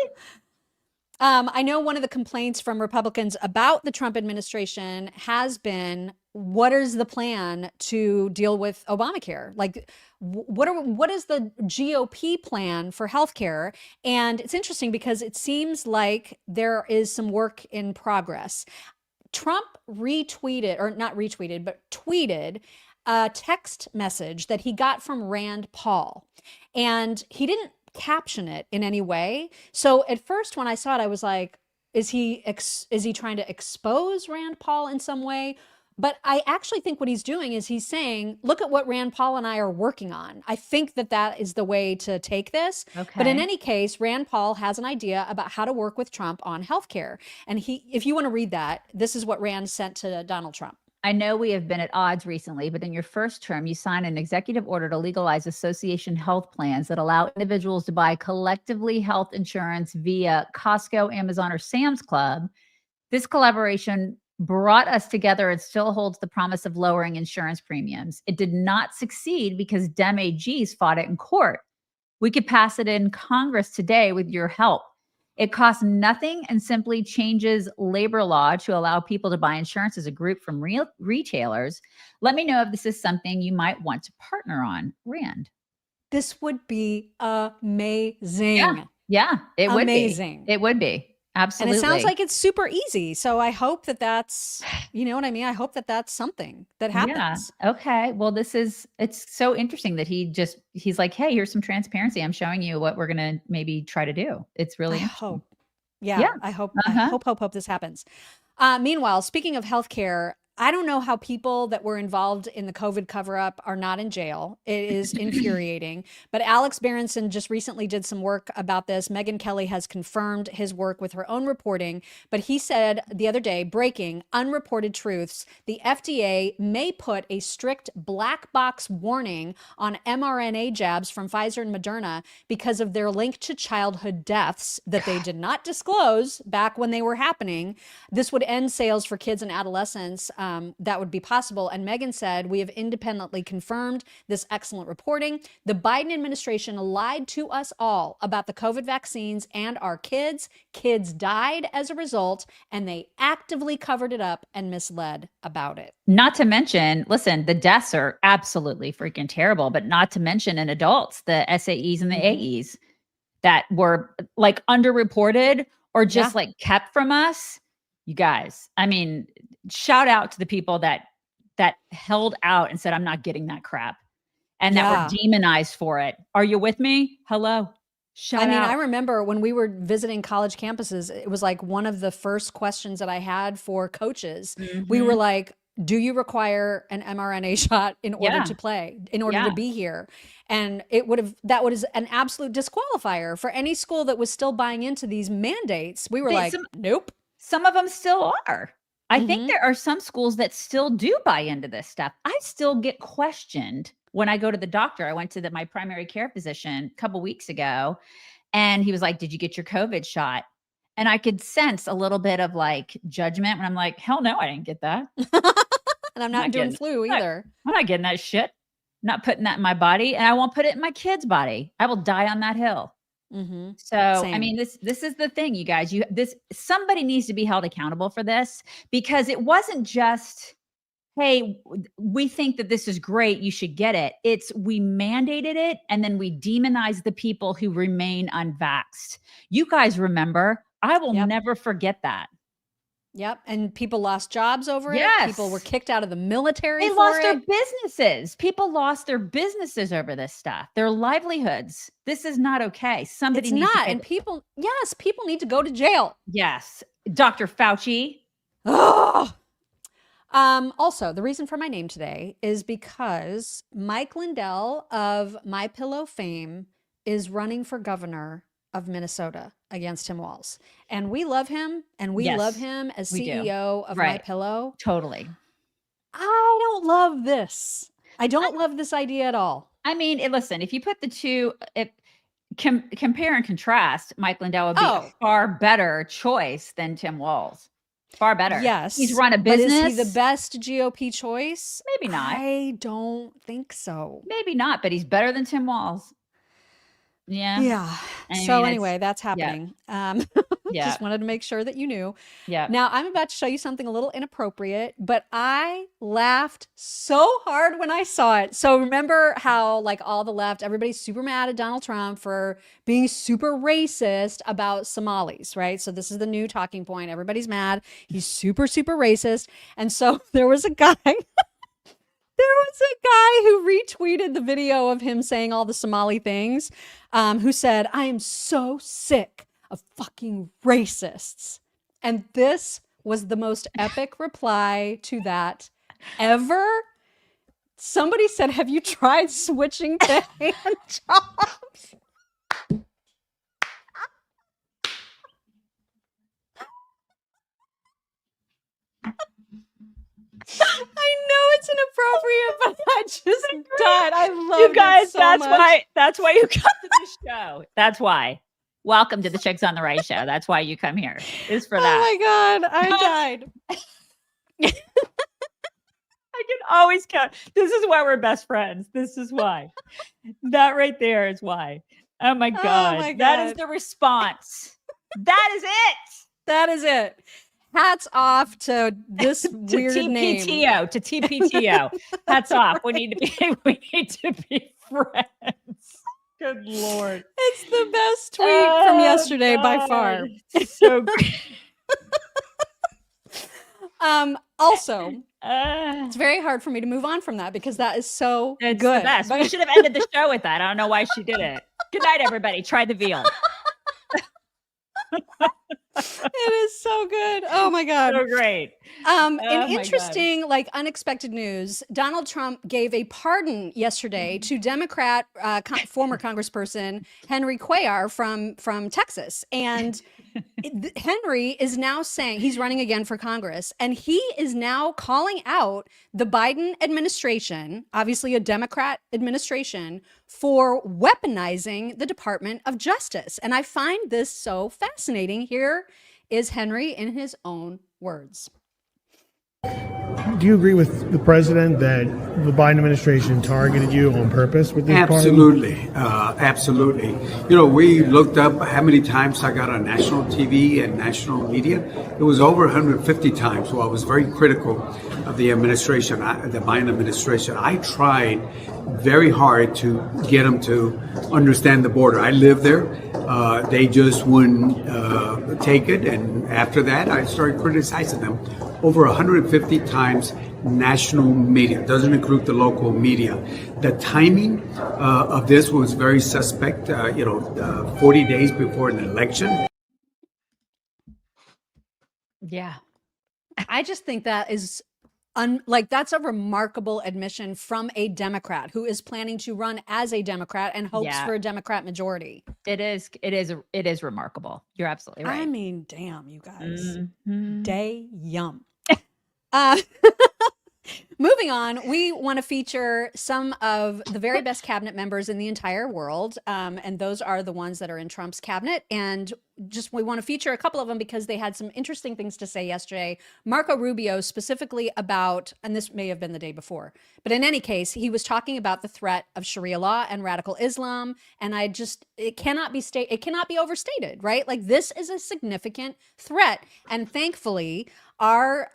I know one of the complaints from Republicans about the Trump administration has been, what is the plan to deal with Obamacare? Like, what is the GOP plan for healthcare? And it's interesting because it seems like there is some work in progress. Trump retweeted, or not retweeted, but tweeted a text message that he got from Rand Paul. And he didn't caption it in any way. So at first when I saw it, I was like, is he trying to expose Rand Paul in some way? But I actually think what he's doing is he's saying, look at what Rand Paul and I are working on. I think that that is the way to take this. Okay. But in any case, Rand Paul has an idea about how to work with Trump on healthcare. And if you want to read that, this is what Rand sent to Donald Trump. I know we have been at odds recently, but in your first term, you signed an executive order to legalize association health plans that allow individuals to buy collectively health insurance via Costco, Amazon, or Sam's Club. This collaboration brought us together and still holds the promise of lowering insurance premiums. It did not succeed because Dem AGs fought it in court. We could pass it in Congress today with your help. It costs nothing and simply changes labor law to allow people to buy insurance as a group from real retailers. Let me know if this is something you might want to partner on, Rand. This would be amazing. Yeah, it would be. Amazing. It would be. Absolutely. And it sounds like it's super easy. So I hope that that's, you know what I mean? I hope that that's something that happens. Yeah. Okay. Well, it's so interesting that he's like, hey, here's some transparency. I'm showing you what we're going to maybe try to do. It's really hope. Yeah. I hope this happens. Meanwhile, speaking of healthcare, I don't know how people that were involved in the COVID cover-up are not in jail. It is infuriating. But Alex Berenson just recently did some work about this. Megyn Kelly has confirmed his work with her own reporting. But he said the other day, breaking unreported truths, the FDA may put a strict black box warning on mRNA jabs from Pfizer and Moderna because of their link to childhood deaths that they did not disclose back when they were happening. This would end sales for kids and adolescents. That would be possible. And Megyn said, we have independently confirmed this excellent reporting. The Biden administration lied to us all about the COVID vaccines and our kids. Kids died as a result, and they actively covered it up and misled about it. Not to mention, listen, the deaths are absolutely freaking terrible, but not to mention in adults, the SAEs and the AEs that were like underreported or just like kept from us. You guys, I mean, shout out to the people that held out and said, I'm not getting that crap. And that were demonized for it. Are you with me? Hello. Shout out. I remember when we were visiting college campuses, it was like one of the first questions that I had for coaches. We were like, do you require an mRNA shot in order to play, in order to be here? And that was an absolute disqualifier for any school that was still buying into these mandates. We were nope. Some of them still are. I think there are some schools that still do buy into this stuff. I still get questioned when I go to the doctor. I went to my primary care physician a couple weeks ago, and he was like, did you get your COVID shot? And I could sense a little bit of like judgment when I'm like, hell no, I didn't get that. And I'm not doing flu either. I'm not getting that shit. I'm not putting that in my body, and I won't put it in my kid's body. I will die on that hill. So, Same. I mean, this is the thing, you guys, somebody needs to be held accountable for this, because it wasn't just, hey, we think that this is great, you should get it. It's we mandated it, and then we demonized the people who remain unvaxxed. You guys remember, I will never forget that. Yep. And people lost jobs over it. Yes. People were kicked out of the military. They lost their businesses. People lost their businesses over this stuff, their livelihoods. This is not okay. Somebody needs to and people need to go to jail. Yes. Dr. Fauci. Oh. Also, the reason for my name today is because Mike Lindell of MyPillow fame is running for governor of Minnesota against Tim Walz. And we love him, and we love him as CEO of MyPillow. Totally. I don't love this. I don't love this idea at all. I mean, listen, if you put the two, compare and contrast, Mike Lindell would be a far better choice than Tim Walz. Far better. Yes. He's run a business. But is he the best GOP choice? Maybe not. I don't think so. Maybe not, but he's better than Tim Walz. Yeah. Yeah. So anyway, that's happening. Yeah. Just wanted to make sure that you knew. Yeah. Now I'm about to show you something a little inappropriate, but I laughed so hard when I saw it. So remember how like all the left, everybody's super mad at Donald Trump for being super racist about Somalis, right? So this is the new talking point. Everybody's mad. He's super, super racist. And so there was a guy who retweeted the video of him saying all the Somali things, who said, I am so sick of fucking racists. And this was the most epic reply to that ever? Somebody said, have you tried switching to hand jobs? I know it's inappropriate, but I just died. I love you guys. it so That's much. That's why you come to the show. That's why. Welcome to the Chicks on the Right show. That's why you come here. Is for that. Oh my God, I died. I can always count. This is why we're best friends. This is why. That right there is why. Oh my God. That is the response. That is it. That is it. Hats off to this weird name. To TPTO. Hats off. We need to be friends. Good Lord. It's the best tweet from yesterday by far. So great. Also, it's very hard for me to move on from that because that is so It's good. the best. We should have ended the show with that. I don't know why she did it. Good night, everybody. Try the veal. It is so good. Oh my God. So great. An interesting, unexpected news. Donald Trump gave a pardon yesterday to Democrat former Congressperson Henry Cuellar from Texas. And Henry is now saying he's running again for Congress, and he is now calling out the Biden administration, obviously a Democrat administration, for weaponizing the Department of Justice. And I find this so fascinating. Here is Henry in his own words. Do you agree with the president that the Biden administration targeted you on purpose with this Absolutely. Absolutely. We looked up how many times I got on national TV and national media. It was over 150 times. So I was very critical of the administration, the Biden administration. I tried very hard to get them to understand the border. I live there. They just wouldn't take it. And after that, I started criticizing them. Over 150 times national media, doesn't include the local media. The timing of this was very suspect, 40 days before an election. Yeah. I just think that is that's a remarkable admission from a Democrat who is planning to run as a Democrat and hopes for a Democrat majority. It is remarkable. You're absolutely right. I mean, damn, you guys. Damn. Moving on, we want to feature some of the very best cabinet members in the entire world. And those are the ones that are in Trump's cabinet. And we want to feature a couple of them because they had some interesting things to say yesterday. Marco Rubio specifically about, and this may have been the day before, but in any case, he was talking about the threat of Sharia law and radical Islam. And it cannot be overstated, right? This is a significant threat. And thankfully, our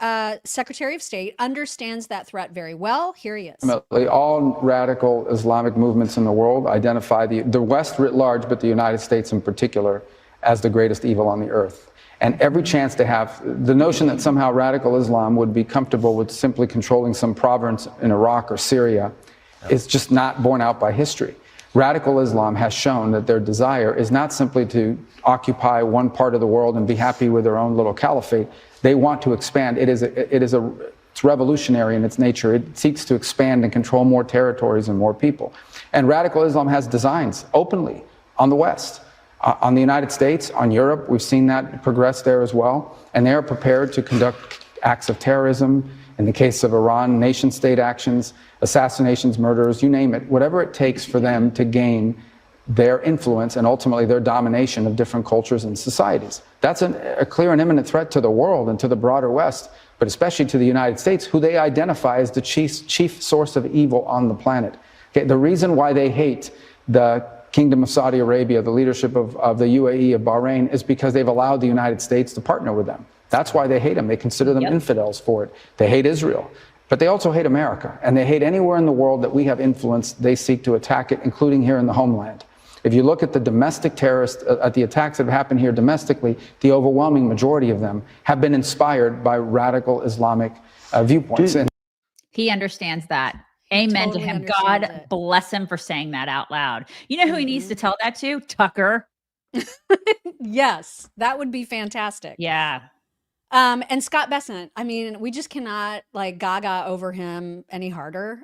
Secretary of State understands that threat very well. Here he is. All radical Islamic movements in the world identify the West writ large, but the United States in particular, as the greatest evil on the earth. And every chance to have the notion that somehow radical Islam would be comfortable with simply controlling some province in Iraq or Syria is just not borne out by history. Radical Islam has shown that their desire is not simply to occupy one part of the world and be happy with their own little caliphate. They want to expand. It's revolutionary in its nature. It seeks to expand and control more territories and more people. And radical Islam has designs openly on the West, on the United States, on Europe. We've seen that progress there as well. And they are prepared to conduct acts of terrorism. In the case of Iran, nation-state actions, assassinations, murders, you name it, whatever it takes for them to gain their influence and ultimately their domination of different cultures and societies. That's a clear and imminent threat to the world and to the broader West, but especially to the United States, who they identify as the chief source of evil on the planet. Okay, the reason why they hate the Kingdom of Saudi Arabia, the leadership of the UAE, of Bahrain, is because they've allowed the United States to partner with them. That's why they hate them. They consider them infidels for it. They hate Israel. But they also hate America, and they hate anywhere in the world that we have influence. They seek to attack it, including here in the homeland. If you look at the domestic terrorists, at the attacks that have happened here domestically, the overwhelming majority of them have been inspired by radical Islamic viewpoints. And he understands that. Amen to him. God bless him for saying that out loud. You know who he needs to tell that to? Tucker. Yes, that would be fantastic. Yeah. And Scott Bessent, I mean, we just cannot like gaga over him any harder.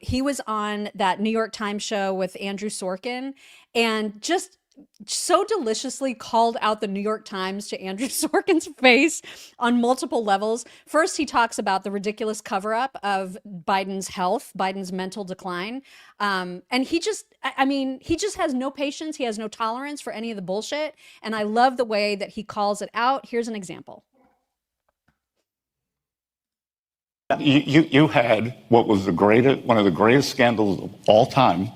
He was on that New York Times show with Andrew Sorkin and just so deliciously called out the New York Times to Andrew Sorkin's face on multiple levels. First, he talks about the ridiculous cover-up of Biden's health, Biden's mental decline. And he just has no patience. He has no tolerance for any of the bullshit. And I love the way that he calls it out. Here's an example. You had what was one of the greatest scandals of all time,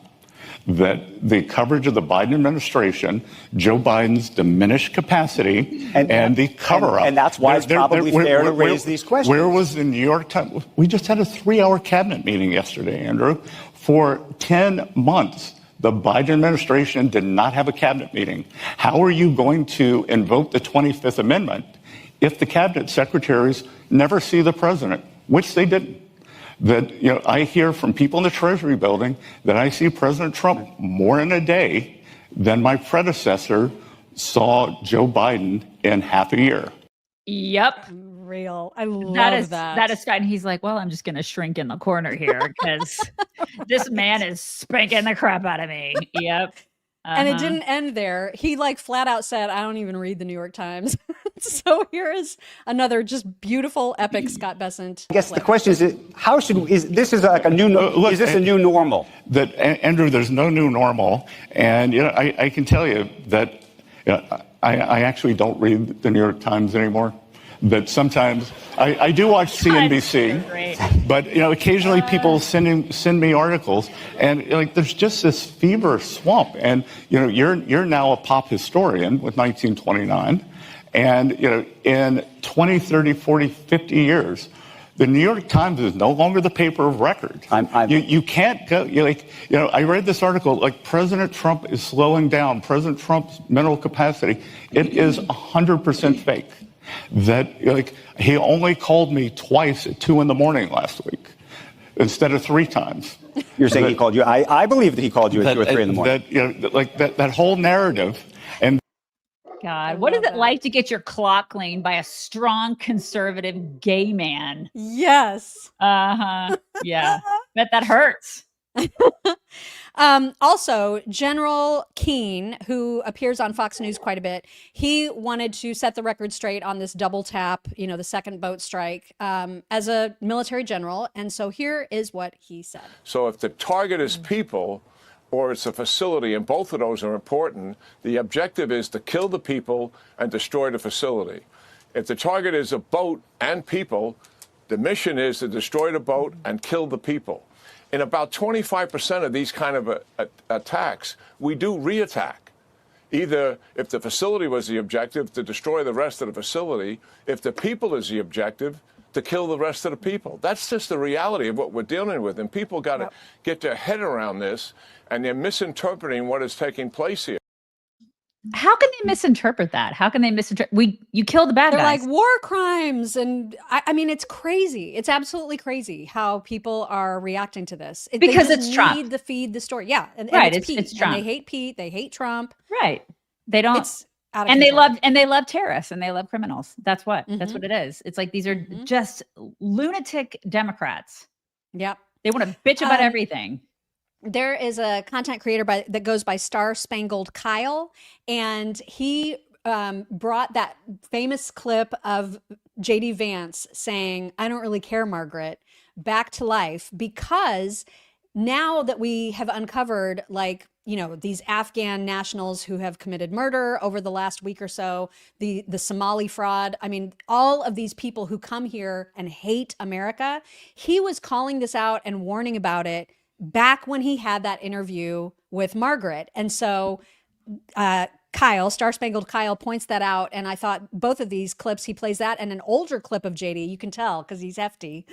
that the coverage of the Biden administration, Joe Biden's diminished capacity, and the cover-up. And that's why it's probably fair to raise these questions. Where was the New York Times? We just had a 3-hour cabinet meeting yesterday, Andrew. For 10 months, the Biden administration did not have a cabinet meeting. How are you going to invoke the 25th Amendment if the cabinet secretaries never see the president, which they didn't? That, I hear from people in the Treasury building that I see President Trump more in a day than my predecessor saw Joe Biden in half a year. Yep. Real. I love that. That is Scott. And he's like, well, I'm just going to shrink in the corner here because this man is spanking the crap out of me. Yep. And it didn't end there. He like flat out said, I don't even read the New York Times. So here is another just beautiful, epic Scott Bessent. I guess the question is this like a new, is this a new normal? That, Andrew, there's no new normal. And, I can tell you that I actually don't read the New York Times anymore. That sometimes I do watch CNBC, but occasionally people send me articles, and there's just this fever swamp. And you're now a pop historian with 1929, and in 20, 30, 40, 50 years, the New York Times is no longer the paper of record. You can't go. I read this article. President Trump is slowing down. President Trump's mental capacity. It is 100% fake. That he only called me twice at 2 a.m. last week instead of 3 times. You're saying he called you? I believe that he called you at 2 or 3 in the morning. That whole narrative. And God, what is it like to get your clock cleaned by a strong conservative gay man? Yes. Yeah. Bet that hurts. Also, General Keane, who appears on Fox News quite a bit, he wanted to set the record straight on this double tap, the second boat strike, as a military general. And so here is what he said. So if the target is people or it's a facility, and both of those are important, the objective is to kill the people and destroy the facility. If the target is a boat and people, the mission is to destroy the boat and kill the people. In about 25% of these kind of attacks, we do reattack. Either if the facility was the objective, to destroy the rest of the facility. If the people is the objective, to kill the rest of the people. That's just the reality of what we're dealing with. And people got to get their head around this, and they're misinterpreting what is taking place here. How can they misinterpret that? How can they misinterpret? You killed the bad They're guys. like war crimes. And I mean, it's crazy. It's absolutely crazy how people are reacting to this. Because they it's just Trump. need to feed the story. Yeah. And Right, Pete. it's Trump. And they hate Pete. They hate Trump. Right. They don't. It's out of and control. they love terrorists and they love criminals. That's what it is. It's like these are just lunatic Democrats. Yep. They want to bitch about everything. There is a content creator that goes by Star Spangled Kyle, and he brought that famous clip of J.D. Vance saying, "I don't really care, Margaret," back to life, because now that we have uncovered, these Afghan nationals who have committed murder over the last week or so, the Somali fraud, I mean, all of these people who come here and hate America, he was calling this out and warning about it back when he had that interview with Margaret. And so Kyle, Star Spangled Kyle, points that out. And I thought both of these clips, he plays that and an older clip of JD, you can tell because he's hefty.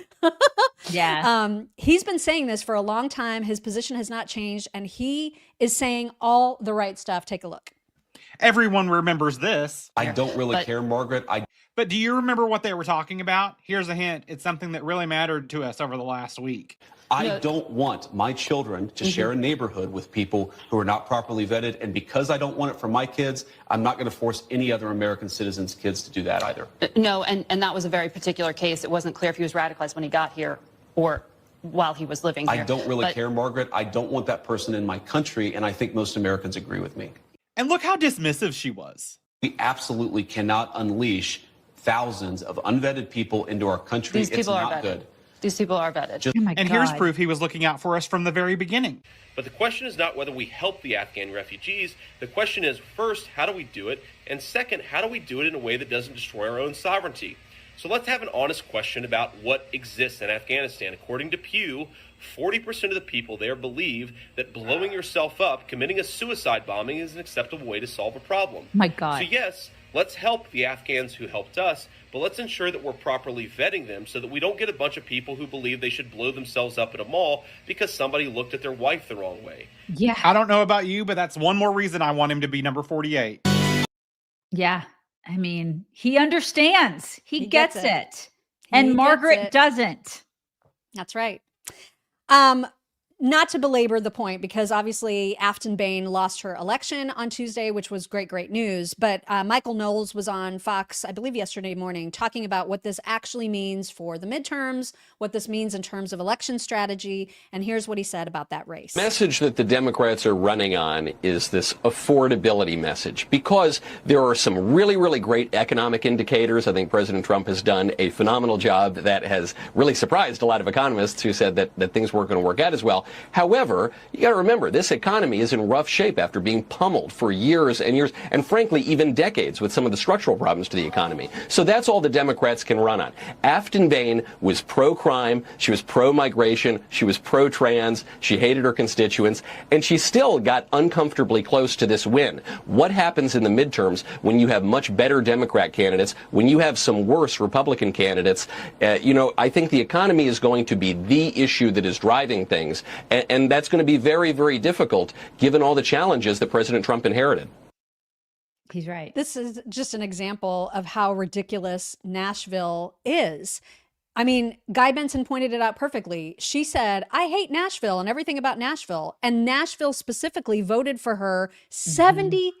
Yeah. He's been saying this for a long time. His position has not changed. And he is saying all the right stuff. Take a look. Everyone remembers this. I don't really care, Margaret. But do you remember what they were talking about? Here's a hint. It's something that really mattered to us over the last week. I don't want my children to share a neighborhood with people who are not properly vetted. And because I don't want it for my kids, I'm not going to force any other American citizens' kids to do that either. No, and that was a very particular case. It wasn't clear if he was radicalized when he got here or while he was living here. I don't really care, Margaret. I don't want that person in my country, and I think most Americans agree with me. And look how dismissive she was. We absolutely cannot unleash thousands of unvetted people into our country. These people it's are not vetted. good. These people are vetted. And here's proof he was looking out for us from the very beginning. But the question is not whether we help the Afghan refugees. The question is, first, how do we do it? And second, how do we do it in a way that doesn't destroy our own sovereignty? So let's have an honest question about what exists in Afghanistan. According to Pew, 40% of the people there believe that blowing yourself up, committing a suicide bombing, is an acceptable way to solve a problem. My God. So yes, let's help the Afghans who helped us, but let's ensure that we're properly vetting them so that we don't get a bunch of people who believe they should blow themselves up at a mall because somebody looked at their wife the wrong way. Yeah. I don't know about you, but that's one more reason I want him to be number 48. Yeah. I mean, he understands. He gets it. He And gets Margaret it. doesn't. That's right. Not to belabor the point, because obviously Aftyn Behn lost her election on Tuesday, which was great news. But Michael Knowles was on Fox, I believe yesterday morning, talking about what this actually means for the midterms, what this means in terms of election strategy. And here's what he said about that race. Message that the Democrats are running on is this affordability message, because there are some really great economic indicators. I think President Trump has done a phenomenal job that has really surprised a lot of economists who said that things weren't going to work out as well. However, you got to remember, this economy is in rough shape after being pummeled for years and years, and frankly, even decades, with some of the structural problems to the economy. So that's all the Democrats can run on. Aftyn Behn was pro-crime, she was pro-migration, she was pro-trans, she hated her constituents, and she still got uncomfortably close to this win. What happens in the midterms when you have much better Democrat candidates, when you have some worse Republican candidates? I think the economy is going to be the issue that is driving things. And that's going to be very difficult given all the challenges that President Trump inherited. He's right. This is just an example of how ridiculous Nashville is. I mean, Guy Benson pointed it out perfectly. She said, I hate Nashville and everything about Nashville. And Nashville specifically voted for her 78%.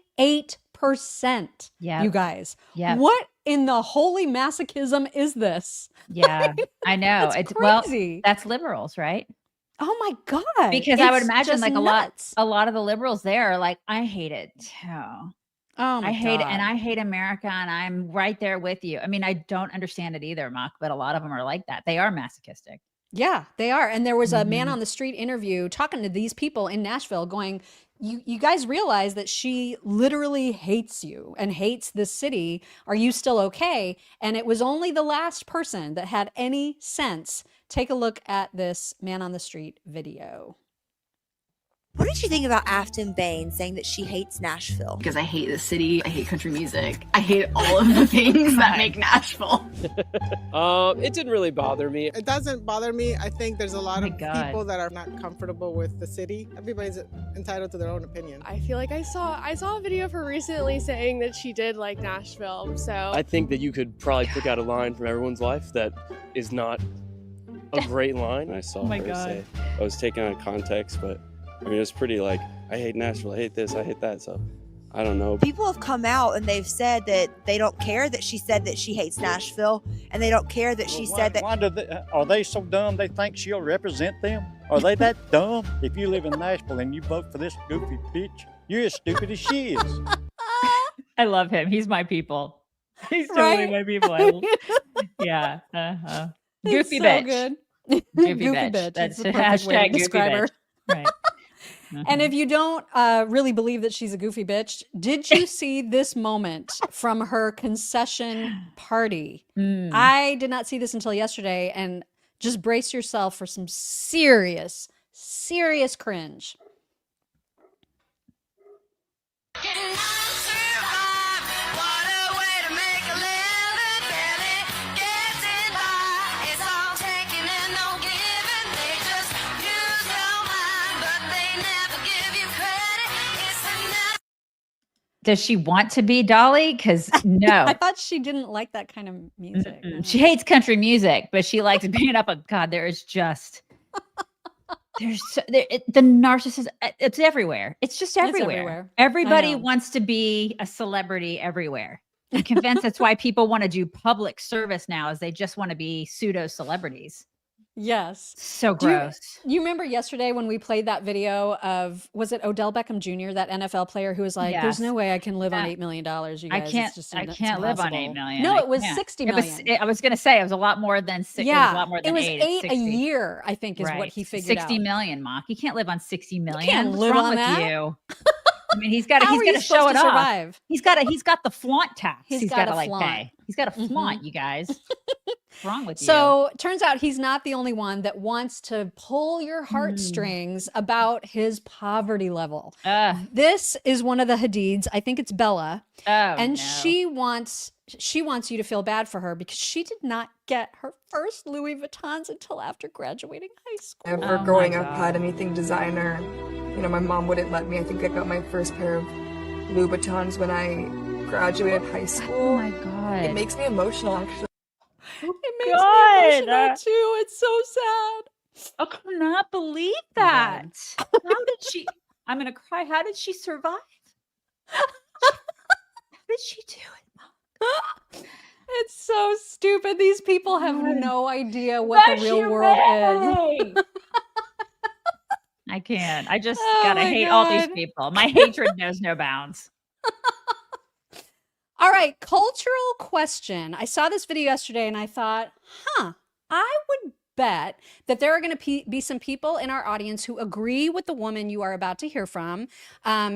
Yeah. You guys. Yeah. What in the holy masochism is this? Yeah, I know. It's well, crazy. that's liberals, right? Oh my God. Because I would It's imagine just like nuts. a lot of the liberals there are like, I hate it too. Oh my I hate it, God. and I hate America, and I'm right there with you. I mean, I don't understand it either, Mock, but a lot of them are like that. They are masochistic. Yeah, they are. And there was a man on the street interview talking to these people in Nashville going, you guys realize that she literally hates you and hates this city. Are you still okay? And it was only the last person that had any sense. Take a look at this man on the street video. What did you think about Aftyn Behn saying that she hates Nashville? Because I hate the city, I hate country music, I hate all of the things that make Nashville. It didn't really bother me. It doesn't bother me. I think there's a lot of people that are not comfortable with the city. Everybody's entitled to their own opinion. I feel like I saw a video of her recently saying that she did like Nashville. So I think that you could probably pick out a line from everyone's life that is not a great line. I saw her say, I was taken out of context, but I mean, it was pretty like, I hate Nashville, I hate this, I hate that, so I don't know. People have come out and they've said that they don't care that she said that she hates Nashville, and they don't care that she said that. Are they so dumb they think she'll represent them? Are they that dumb? If you live in Nashville and you vote for this goofy bitch, you're as stupid as she is. I love him. He's my people. He's totally my people. Yeah. Goofy so bitch. good. Goofy bitch. That's the perfect way to hashtag goofy describe her. bitch. Right. And if you don't really believe that she's a goofy bitch, did you see this moment from her concession party? I did not see this until yesterday, and just brace yourself for some serious cringe. Does she want to be Dolly? Because no. I thought she didn't like that kind of music. She hates country music, but she likes being up. God, there is just the narcissism. It's everywhere. It's just everywhere. Everybody wants to be a celebrity everywhere. I'm convinced that's why people want to do public service now, is they just want to be pseudo celebrities. Yes. So gross. You remember yesterday when we played that video of, was it Odell Beckham Jr., that NFL player who was like, there's no way I can live on $8 million, you guys. I can't live on $8 million. No, it was 60 million. I was going to say it was a lot more than 6. Yeah, it was a lot more than it was 8 a year, I think, is what he figured 60 out. million, Mock. You can't live on 60 million. You can't What's live wrong on with that? you? I mean, he's got to show it off. He's got the flaunt tax. He's got to flaunt. pay. He's got to flaunt, you guys. What's wrong with you? So turns out he's not the only one that wants to pull your heartstrings about his poverty level. This is one of the Hadids. I think it's Bella. And she wants you to feel bad for her because she did not get her first Louis Vuittons until after graduating high school. Never growing up had anything designer. You know, my mom wouldn't let me. I think I got my first pair of Louis Vuittons when I graduated high school. Oh my God. It makes me emotional, actually. It makes me emotional too. It's so sad. I cannot believe that. How did she? I'm gonna cry. How did she survive? How did she do it? It's so stupid. These people have no idea what the real world is. I can't. I just gotta hate all these people. My hatred knows no bounds. All right, cultural question. I saw this video yesterday and I thought, I would bet that there are going to be some people in our audience who agree with the woman you are about to hear from.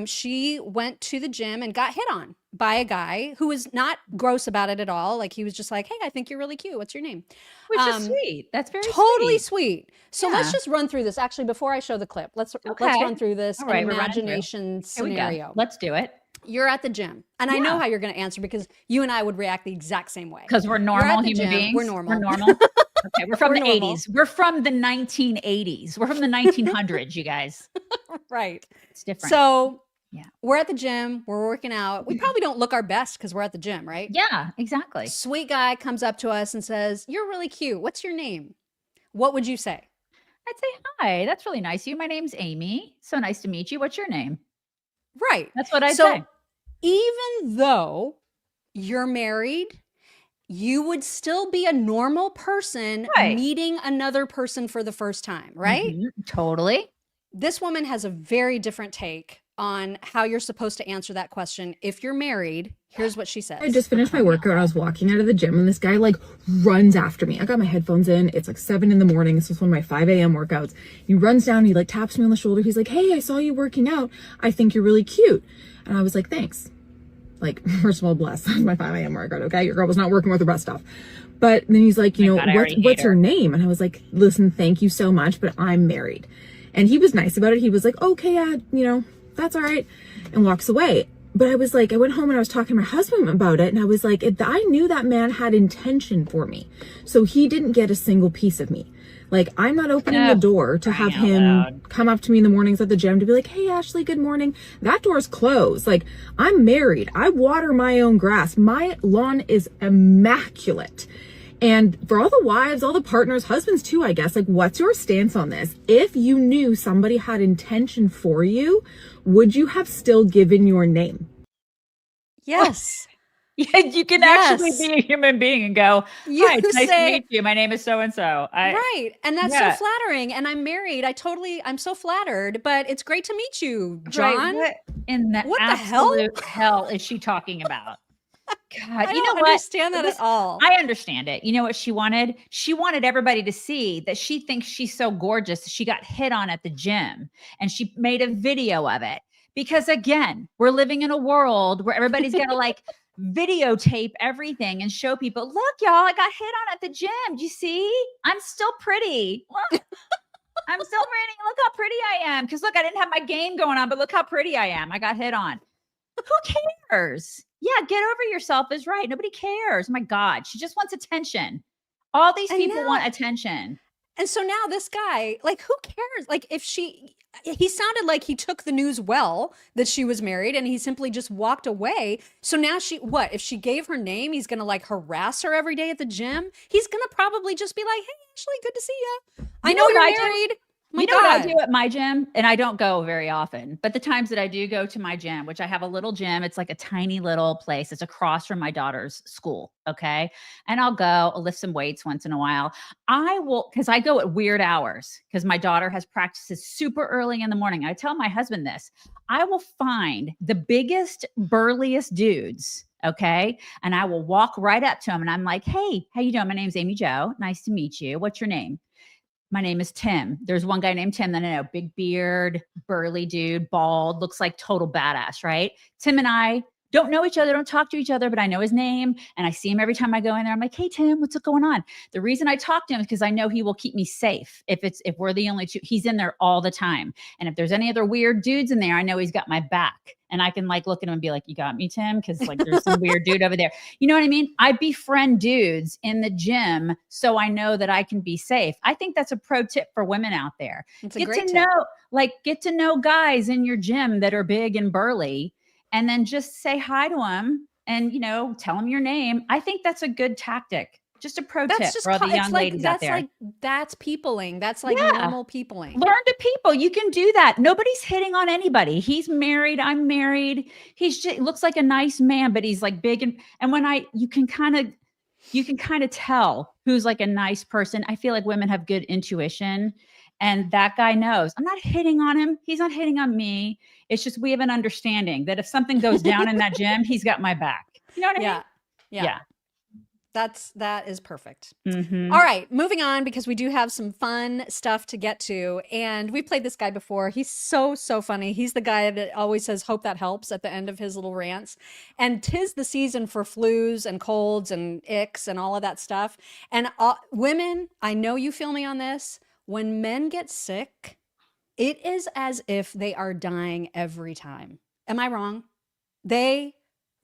She went to the gym and got hit on by a guy who was not gross about it at all. Like, he was just like, hey, I think you're really cute. What's your name? Which is sweet. That's very totally sweet. So let's just run through this. Actually, before I show the clip, let's run through this imagination scenario. Let's do it. You're at the gym. And I know how you're going to answer because you and I would react the exact same way. Because we're normal human beings. We're normal. We're normal. Okay, we're from the 80s. We're from the 1980s. We're from the 1900s, you guys. Right. It's different. So we're at the gym. We're working out. We probably don't look our best because we're at the gym, right? Yeah, exactly. Sweet guy comes up to us and says, you're really cute. What's your name? What would you say? I'd say, hi, that's really nice of you. My name's Amy. So nice to meet you. What's your name? Right. That's what I'd say. Even though you're married, you would still be a normal person meeting another person for the first time, right? Totally. This woman has a very different take on how you're supposed to answer that question. If you're married, here's what she says. I just finished my workout. I was walking out of the gym and this guy like runs after me. I got my headphones in. It's like 7 in the morning. This was one of my 5 a.m. workouts. He runs down. He like taps me on the shoulder. He's like, hey, I saw you working out. I think you're really cute. And I was like, thanks. Like, first of all, bless. That was my 5 a.m. workout. Okay. Your girl was not working with her best stuff. But then he's like, you know, what's your name? And I was like, listen, thank you so much, but I'm married. And he was nice about it. He was like, okay, you know, that's all right. And walks away. But I was like, I went home and I was talking to my husband about it. And I was like, I knew that man had intention for me. So he didn't get a single piece of me. Like, I'm not opening the door to have him come up to me in the mornings at the gym to be like, hey, Ashley, good morning. That door's closed. Like, I'm married. I water my own grass. My lawn is immaculate. And for all the wives, all the partners, husbands too, I guess, like, what's your stance on this? If you knew somebody had intention for you, would you have still given your name? Yes. Yeah, you can actually be a human being and go, hi, it's nice to meet you. My name is so-and-so. Right. And that's so flattering. And I'm married. I'm so flattered, but it's great to meet you, John. Right. What the hell is she talking about? God, I don't understand that at all. I understand it. You know what she wanted? She wanted everybody to see that she thinks she's so gorgeous. She got hit on at the gym and she made a video of it. Because again, we're living in a world where everybody's got to like videotape everything and show people, look, y'all, I got hit on at the gym. Do you see? I'm still pretty. Look, I'm still pretty. Look how pretty I am. Because look, I didn't have my game going on, but look how pretty I am. I got hit on. Who cares? Yeah, get over yourself is right. Nobody cares. Oh my God. She just wants attention. All these people want attention. And so now this guy, like, who cares? Like, he sounded like he took the news well that she was married and he simply just walked away. So now if she gave her name, he's going to like harass her every day at the gym. He's going to probably just be like, hey, Ashley, good to see you. I know you're married. You know what I do at my gym? And I don't go very often, but the times that I do go to my gym, which I have a little gym, it's like a tiny little place. It's across from my daughter's school. Okay. And I'll lift some weights once in a while. Because I go at weird hours because my daughter has practices super early in the morning. I tell my husband this, I will find the biggest, burliest dudes. Okay. And I will walk right up to him and I'm like, hey, how you doing? My name's Amy Jo. Nice to meet you. What's your name? My name is Tim. There's one guy named Tim that I know, big beard, burly dude, bald, looks like total badass, right? Tim and I don't know each other, don't talk to each other, but I know his name and I see him every time I go in there. I'm like, hey, Tim, what's going on? The reason I talk to him is because I know he will keep me safe. If we're the only two, he's in there all the time. And if there's any other weird dudes in there, I know he's got my back. And I can like look at him and be like, you got me, Tim? Because like there's some weird dude over there. You know what I mean? I befriend dudes in the gym so I know that I can be safe. I think that's a pro tip for women out there. Get to know guys in your gym that are big and burly and then just say hi to them and, tell them your name. I think that's a good tactic. Just a pro tip for all the young ladies out there. That's peopling. That's like normal peopling. Learn to people. You can do that. Nobody's hitting on anybody. He's married. I'm married. He looks like a nice man, but he's like big. And when you can kind of tell who's like a nice person. I feel like women have good intuition and that guy knows I'm not hitting on him. He's not hitting on me. It's just, we have an understanding that if something goes down in that gym, he's got my back. You know what I mean? Yeah. That is perfect. Mm-hmm. All right, moving on because we do have some fun stuff to get to. And we played this guy before. He's so funny. He's the guy that always says, hope that helps at the end of his little rants. And 'tis the season for flus and colds and icks and all of that stuff. And women, I know you feel me on this. When men get sick, it is as if they are dying every time. Am I wrong? They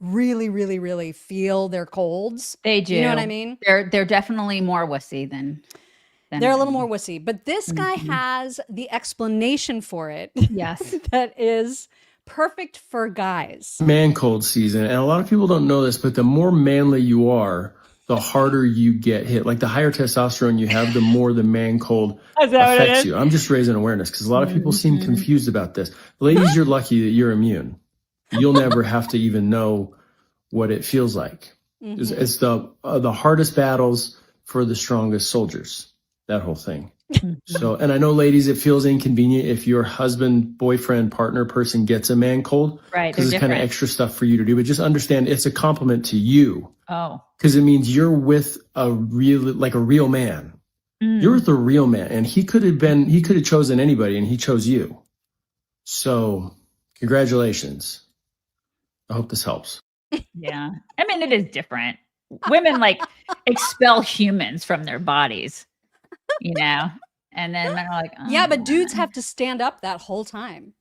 really, really, really feel their colds. They do. You know what I mean? They're definitely more wussy than they're a little more wussy. But this guy has the explanation for it. Yes. That is perfect for guys. Man cold season. And a lot of people don't know this, but the more manly you are, the harder you get hit. Like the higher testosterone you have, the more the man cold affects you. I'm just raising awareness because a lot of people seem confused about this. Ladies, you're lucky that you're immune. You'll never have to even know what it feels like. Mm-hmm. It's the hardest battles for the strongest soldiers, that whole thing. So, and I know ladies, it feels inconvenient if your husband, boyfriend, partner, person gets a man cold. Right. Because it's kind of extra stuff for you to do. But just understand it's a compliment to you. Oh. Because it means you're with a real man. You're with a real man. And he could have chosen anybody and he chose you. So congratulations. I hope this helps. Yeah. I mean, it is different. Women expel humans from their bodies, and then they're like, oh, yeah, but dudes have to stand up that whole time.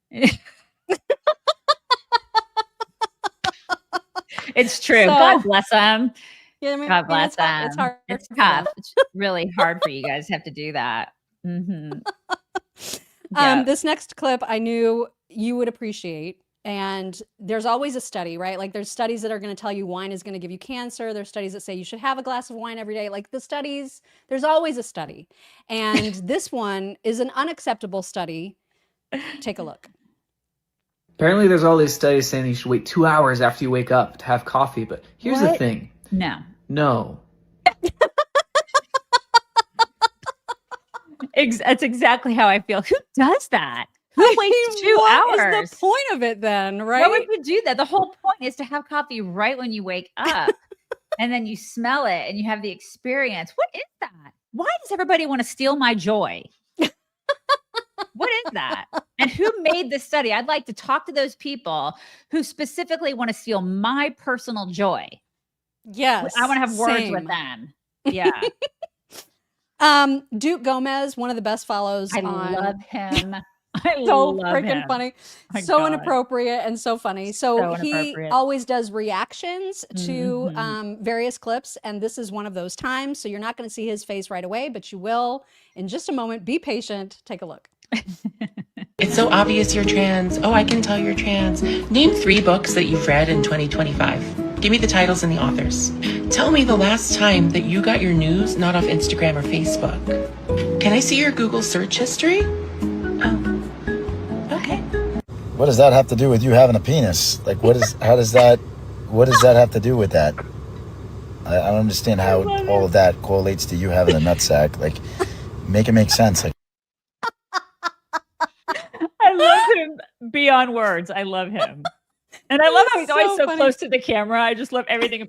It's true. God bless them. Yeah, I mean, God bless them. It's hard. It's tough. It's really hard for you guys to have to do that. Mm-hmm. Yeah. This next clip I knew you would appreciate. And there's always a study, right? Like there's studies that are going to tell you wine is going to give you cancer. There's studies that say you should have a glass of wine every day. Like the studies, there's always a study. And this one is an unacceptable study. Take a look. Apparently there's all these studies saying you should wait 2 hours after you wake up to have coffee. But here's the thing. No. That's exactly how I feel. Who does that? Who waits 2 hours? What is the point of it then, right? Why would you do that? The whole point is to have coffee right when you wake up and then you smell it and you have the experience. What is that? Why does everybody want to steal my joy? What is that? And who made this study? I'd like to talk to those people who specifically want to steal my personal joy. Yes. I want to have words with them. Yeah. Duke Gomez, one of the best follows. I love him. So love freaking him. funny. My So God. inappropriate and so funny. So he inappropriate. always does reactions to Mhm. various clips, and this is one of those times. So you're not going to see his face right away, but you will in just a moment. Be patient. Take a look. It's so obvious you're trans. Oh, I can tell you're trans. Name 3 books that you've read in 2025. Give me the titles and the authors. Tell me the last time that you got your news not off Instagram or Facebook. Can I see your Google search history? Oh, okay. What does that have to do with you having a penis? Like, what does that have to do with that? I don't understand how all of that correlates to you having a nutsack. Like, make it make sense. Like, I love him beyond words. I love him. And I love how he's always so funny. close to the camera. I just love everything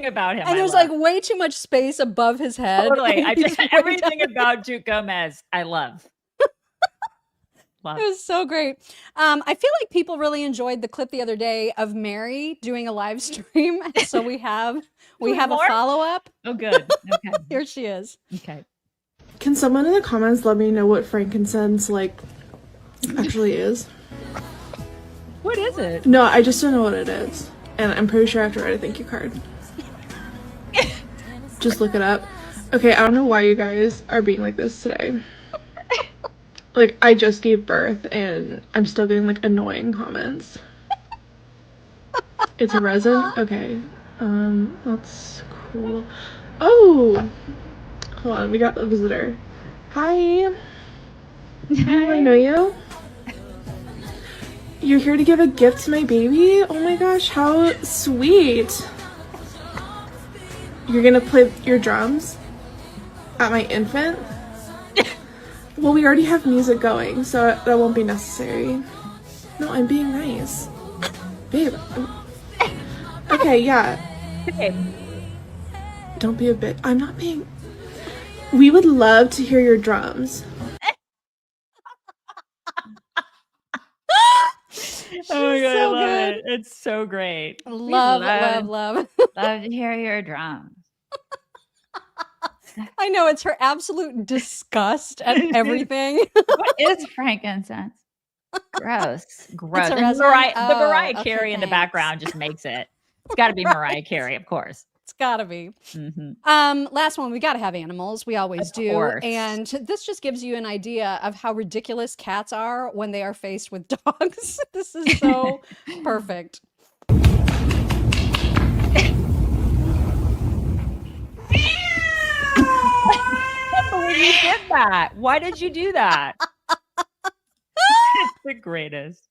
about him. And there's like way too much space above his head. Totally. I He's just way everything down. about Duke Gomez. I love. It was so great. I feel like people really enjoyed the clip the other day of Mary doing a live stream. So we have a more? follow-up. Oh, good. Okay. Here she is. Okay. Can someone in the comments let me know what frankincense actually is? What is it? No, I just don't know what it is. And I'm pretty sure I have to write a thank you card. Just look it up. Okay, I don't know why you guys are being like this today. I just gave birth and I'm still getting annoying comments. It's a resin? Okay. That's cool. Oh! Hold on, we got a visitor. Hi! Do I know you? You're here to give a gift to my baby? Oh my gosh, how sweet! You're gonna play your drums at my infant? Well, we already have music going, so that won't be necessary. No, I'm being nice. Babe. Okay, yeah. Babe. Don't be a bitch. I'm not being... We would love to hear your drums. Oh my God, so I love good. it. It's so great. Love. Love to hear your drums. I know, it's her absolute disgust at everything. What is frankincense? Gross. Gross. a And resin? the Mariah Oh, Carey okay, in the thanks. background just makes it. It's got to be Mariah Carey, of course. It's gotta be. Mm-hmm. Last one, we gotta have animals. We always do. course. And this just gives you an idea of how ridiculous cats are when they are faced with dogs. This is so perfect. I can't believe you did that. Why did you do that? It's the greatest.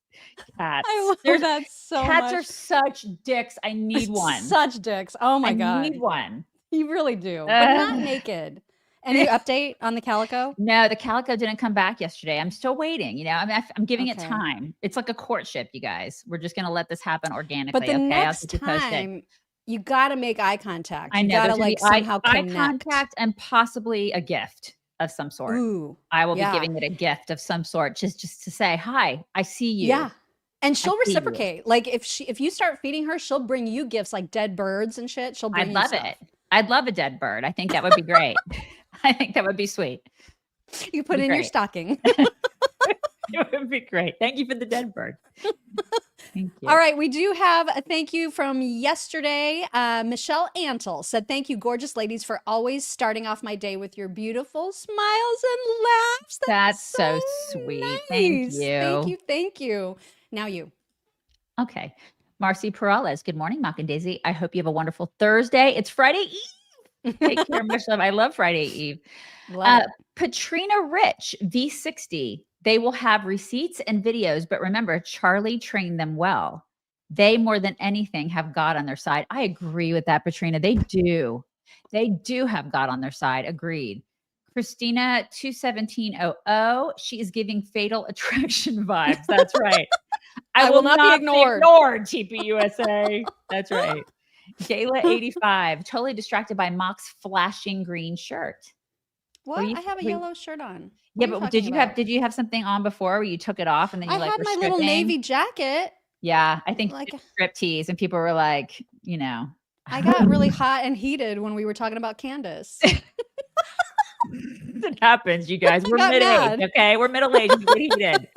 Cats. I love There's- that so Cats much. are such dicks. I need one. Such dicks. Oh my God. I need one. You really do. But not naked. Any update on the calico? No, the calico didn't come back yesterday. I'm still waiting. I'm giving it Okay. time. It's like a courtship, you guys. We're just gonna let this happen organically. But the okay? I'll next keep you posted. time, you gotta make eye contact. I You know. gotta there's gonna be somehow eye connect. contact and possibly a gift of some sort. Ooh, I will yeah. be giving it a gift of some sort, just to say hi. I see you. Yeah. And she'll see you. reciprocate. Like if you start feeding her, she'll bring you gifts like dead birds and shit. She'll bring I'd you love stuff. it. I'd love a dead bird. I think that would be great. I think that would be sweet. You put Be it in your great. stocking. It would be great. Thank you for the dead bird. Thank you. All right, we do have a thank you from yesterday. Michelle Antle said, "Thank you, gorgeous ladies, for always starting off my day with your beautiful smiles and laughs." That's so sweet. Thank Nice. you. Thank you. Thank you. Now you. Okay. Marcy Perales. Good morning, Mock and Daisy. I hope you have a wonderful Thursday. It's Friday Eve. Take care, much love. I love Friday Eve. Love it. Patrina Rich, V60. They will have receipts and videos, but remember, Charlie trained them well. They, more than anything, have God on their side. I agree with that, Patrina. They do. They do have God on their side. Agreed. Christina 21700. She is giving Fatal Attraction vibes. That's right. I will not be ignored. TPUSA. That's right. Gayla 85. Totally distracted by Mock's flashing green shirt. What? I have a yellow shirt on. Yeah, What are you but did talking you about? did you have something on before where you took it off and then you I like had were my little stripping? navy jacket. Yeah, I think Like- strip tease and people were like, you know. I got really hot and heated when we were talking about Candace. It happens, you guys. We're middle-aged, okay? We're middle-aged. We get heated.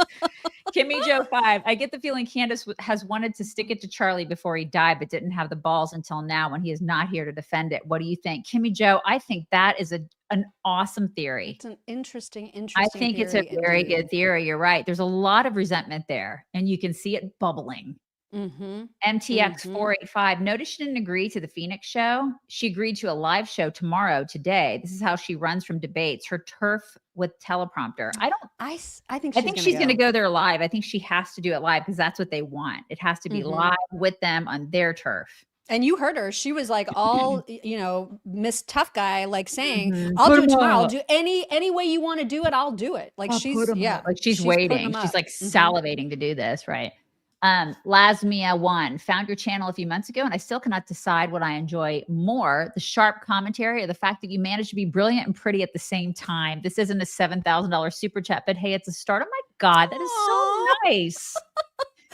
Kimmy Joe 5. I get the feeling Candace has wanted to stick it to Charlie before he died, but didn't have the balls until now when he is not here to defend it. What do you think? Kimmy Joe, I think that is an awesome theory. It's an interesting I think it's a very good theory. You're right. There's a lot of resentment there, and you can see it bubbling. MTX 485. Notice she didn't agree to the Phoenix show. She agreed to a live show tomorrow, today. This is how she runs from debates. Her turf with teleprompter. I think she's going to go there live. I think she has to do it live because that's what they want. It has to be live with them on their turf. And you heard her. She was like all, Miss Tough Guy, like saying, I'll do it tomorrow. I'll do any way you want to do it. I'll do it. Like she's waiting. She's like salivating to do this. Right. Lasmia 1 found your channel a few months ago, and I still cannot decide what I enjoy more, the sharp commentary or the fact that you managed to be brilliant and pretty at the same time. This isn't a $7,000 super chat, but hey, it's a start. Oh my God, that is so nice.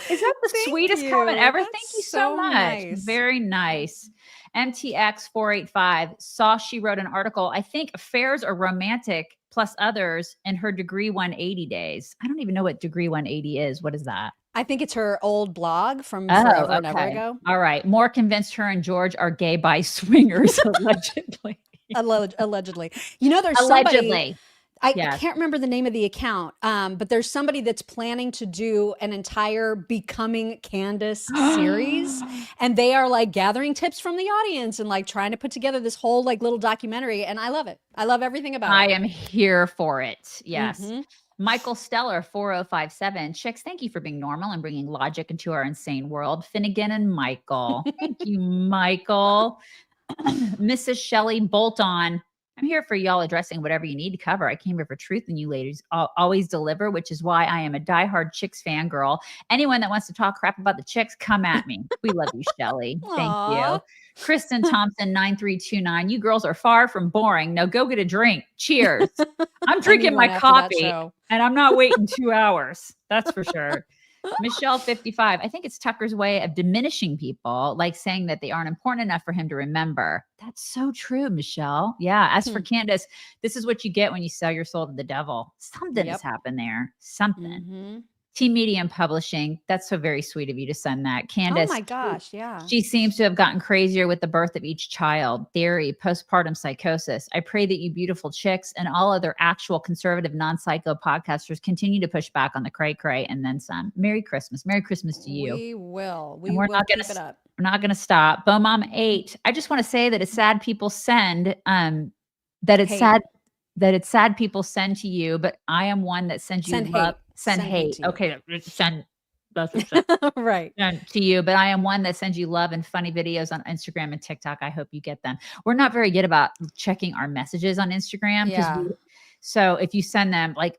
Is that the sweetest comment ever? Thank you so much. Nice. Very nice. MTX 485 saw she wrote an article. I think affairs are romantic plus others in her Degree 180 days. I don't even know what Degree 180 is. What is that? I think it's her old blog from forever and ever ago. All right. More convinced her and George are gay by swingers, allegedly. Allegedly. There's somebody. I can't remember the name of the account, but there's somebody that's planning to do an entire Becoming Candace series. And they are like gathering tips from the audience and like trying to put together this whole like little documentary. And I love it. I love everything about it. I am here for it. Yes. Michael Stellar 4057. Chicks, thank you for being normal and bringing logic into our insane world. Finnegan and Michael. Thank you, Michael. Mrs. Shelley Bolton. I'm here for y'all addressing whatever you need to cover. I came here for truth, and you ladies always deliver, which is why I am a diehard Chicks fangirl. Anyone that wants to talk crap about the Chicks, come at me. We love you, Shelley. Thank you. Kristen Thompson 9329. You girls are far from boring. Now go get a drink. Cheers. I'm drinking my coffee, and I'm not waiting 2 hours. That's for sure. Michelle 55. I think it's Tucker's way of diminishing people, like saying that they aren't important enough for him to remember. That's so true, Michelle. Yeah. As for Candace, this is what you get when you sell your soul to the devil. Something has happened there. Something. Team Medium Publishing. That's so very sweet of you to send that. Candace. Oh my gosh. Yeah. She seems to have gotten crazier with the birth of each child. Theory, postpartum psychosis. I pray that you beautiful chicks and all other actual conservative non-psycho podcasters continue to push back on the cray-cray and then some. Merry Christmas. Merry Christmas to you. We will. We're not going to up. We're not going to stop. Bomb 8. I just want to say that it's sad people send that it's sad people send to you, but I am one that sends you love. Send hate. Okay. Send right to you, but I am one that sends you love and funny videos on Instagram and TikTok. I hope you get them. We're not very good about checking our messages on Instagram. So if you send them, like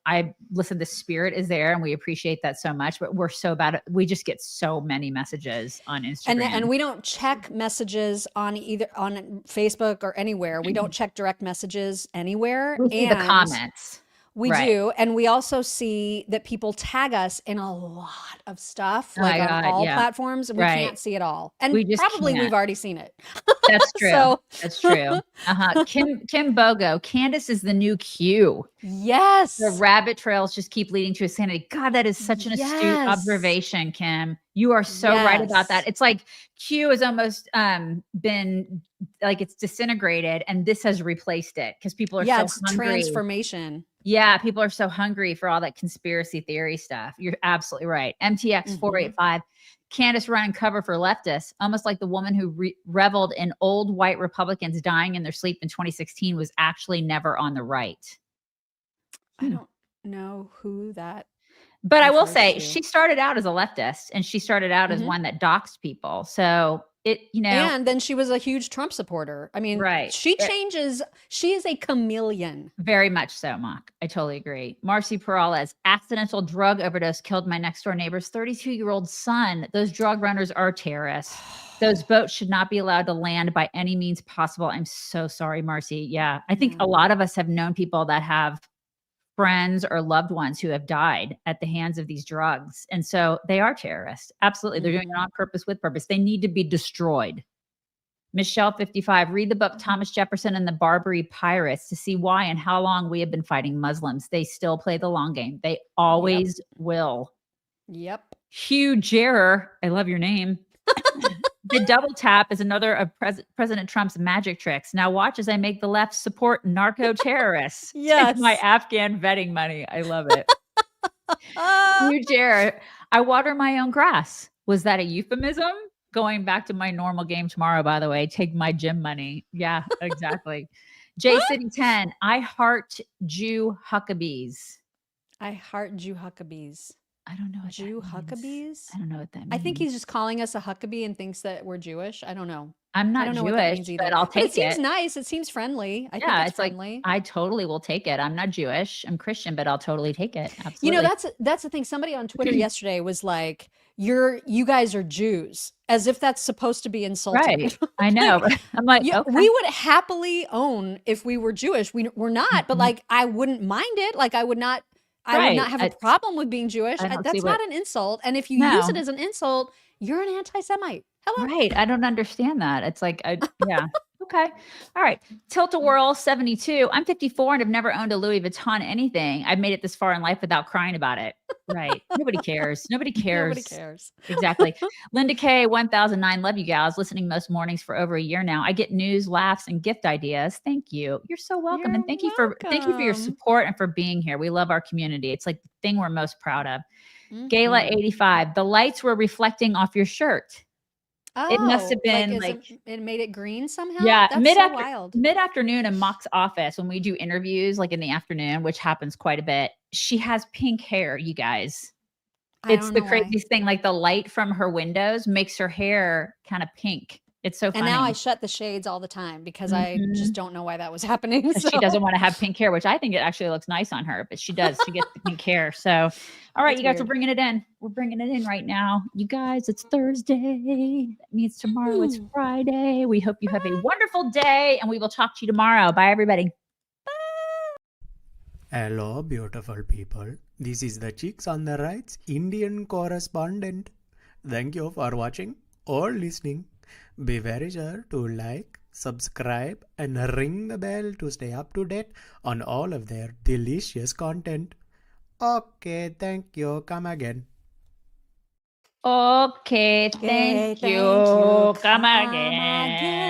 the spirit is there and we appreciate that so much, but we're so bad. We just get so many messages on Instagram. And we don't check messages on either on Facebook or anywhere. We don't check direct messages anywhere. We see the comments. We do. And we also see that people tag us in a lot of stuff, like on all platforms, and we can't see it all. And we've already seen it. That's true. That's true. Kim Bogo. Candace is the new Q. Yes. The rabbit trails just keep leading to insanity. God, that is such an astute observation, Kim. You are so right about that. It's like Q has almost been like it's disintegrated, and this has replaced it because people are so hungry. Transformation. Yeah, people are so hungry for all that conspiracy theory stuff. You're absolutely right. MTX 485. Candace running cover for leftists, almost like the woman who reveled in old white Republicans dying in their sleep in 2016 was actually never on the right. I don't know who that. But I will say she started out as a leftist, and she started out as one that doxed people. So and then she was a huge Trump supporter. I mean, she changes. She is a chameleon. Very much so, Mock. I totally agree. Marcy Peralez, accidental drug overdose killed my next door neighbor's 32-year-old son. Those drug runners are terrorists. Those boats should not be allowed to land by any means possible. I'm so sorry, Marcy. Yeah. I think a lot of us have known people that have friends or loved ones who have died at the hands of these drugs. And so they are terrorists. Absolutely. They're doing it on purpose with purpose. They need to be destroyed. Michelle 55, read the book Thomas Jefferson and the Barbary Pirates to see why and how long we have been fighting Muslims. They still play the long game. They always will. Yep. Hugh Jarrer, I love your name. The double tap is another of President Trump's magic tricks. Now watch as I make the left support narco terrorists. Yes. Take my Afghan vetting money. I love it. Hugh Jarrer, I water my own grass. Was that a euphemism? Going back to my normal game tomorrow, by the way. Take my gym money. Yeah, exactly. J City 10, I heart Jew Huckabees. I heart Jew Huckabees. I don't know what Jew Huckabees? I don't know what that means. I think he's just calling us a Huckabee and thinks that we're Jewish. I don't know. I'm not I don't know what that Jewish, means either. but I'll take it seems nice. It seems friendly. I think it's friendly. Like I totally will take it. I'm not Jewish. I'm Christian, but I'll totally take it. Absolutely. You know, that's the thing. Somebody on Twitter yesterday was like, you guys are Jews, as if that's supposed to be insulting. Right. I know. I'm like, okay. We would happily own if we were Jewish. We're not, but like I wouldn't mind it. Like I would not have a problem with being Jewish. That's not an insult. And if you use it as an insult, you're an anti-Semite. Hello. Right. I don't understand that. It's like, yeah. Okay. All right. Tilt-a-whirl 72. I'm 54 and have never owned a Louis Vuitton anything. I've made it this far in life without crying about it. Right. Nobody cares. Nobody cares. Nobody cares. Exactly. Linda K 1009. Love you gals. Listening most mornings for over a year now. I get news, laughs, and gift ideas. Thank you. You're so welcome. And thank you for your support and for being here. We love our community. It's like the thing we're most proud of. Gala 85. The lights were reflecting off your shirt. Oh, it must have been it made it green somehow. Yeah, that's wild. Mid-afternoon in Mock's office when we do interviews, like in the afternoon, which happens quite a bit. She has pink hair, you guys. It's the craziest thing. Like the light from her windows makes her hair kind of pink. It's so funny. And now I shut the shades all the time because I just don't know why that was happening. So. She doesn't want to have pink hair, which I think it actually looks nice on her, but she does. She gets the pink hair. So, all right, you guys, we're bringing it in. We're bringing it in right now. You guys, it's Thursday. That means tomorrow it's Friday. We hope you have a wonderful day, and we will talk to you tomorrow. Bye, everybody. Hello, beautiful people. This is the Chicks on the Right's Indian correspondent. Thank you for watching or listening. Be very sure to like, subscribe, and ring the bell to stay up to date on all of their delicious content. Okay, thank you. Come again. Okay, thank you. Come again.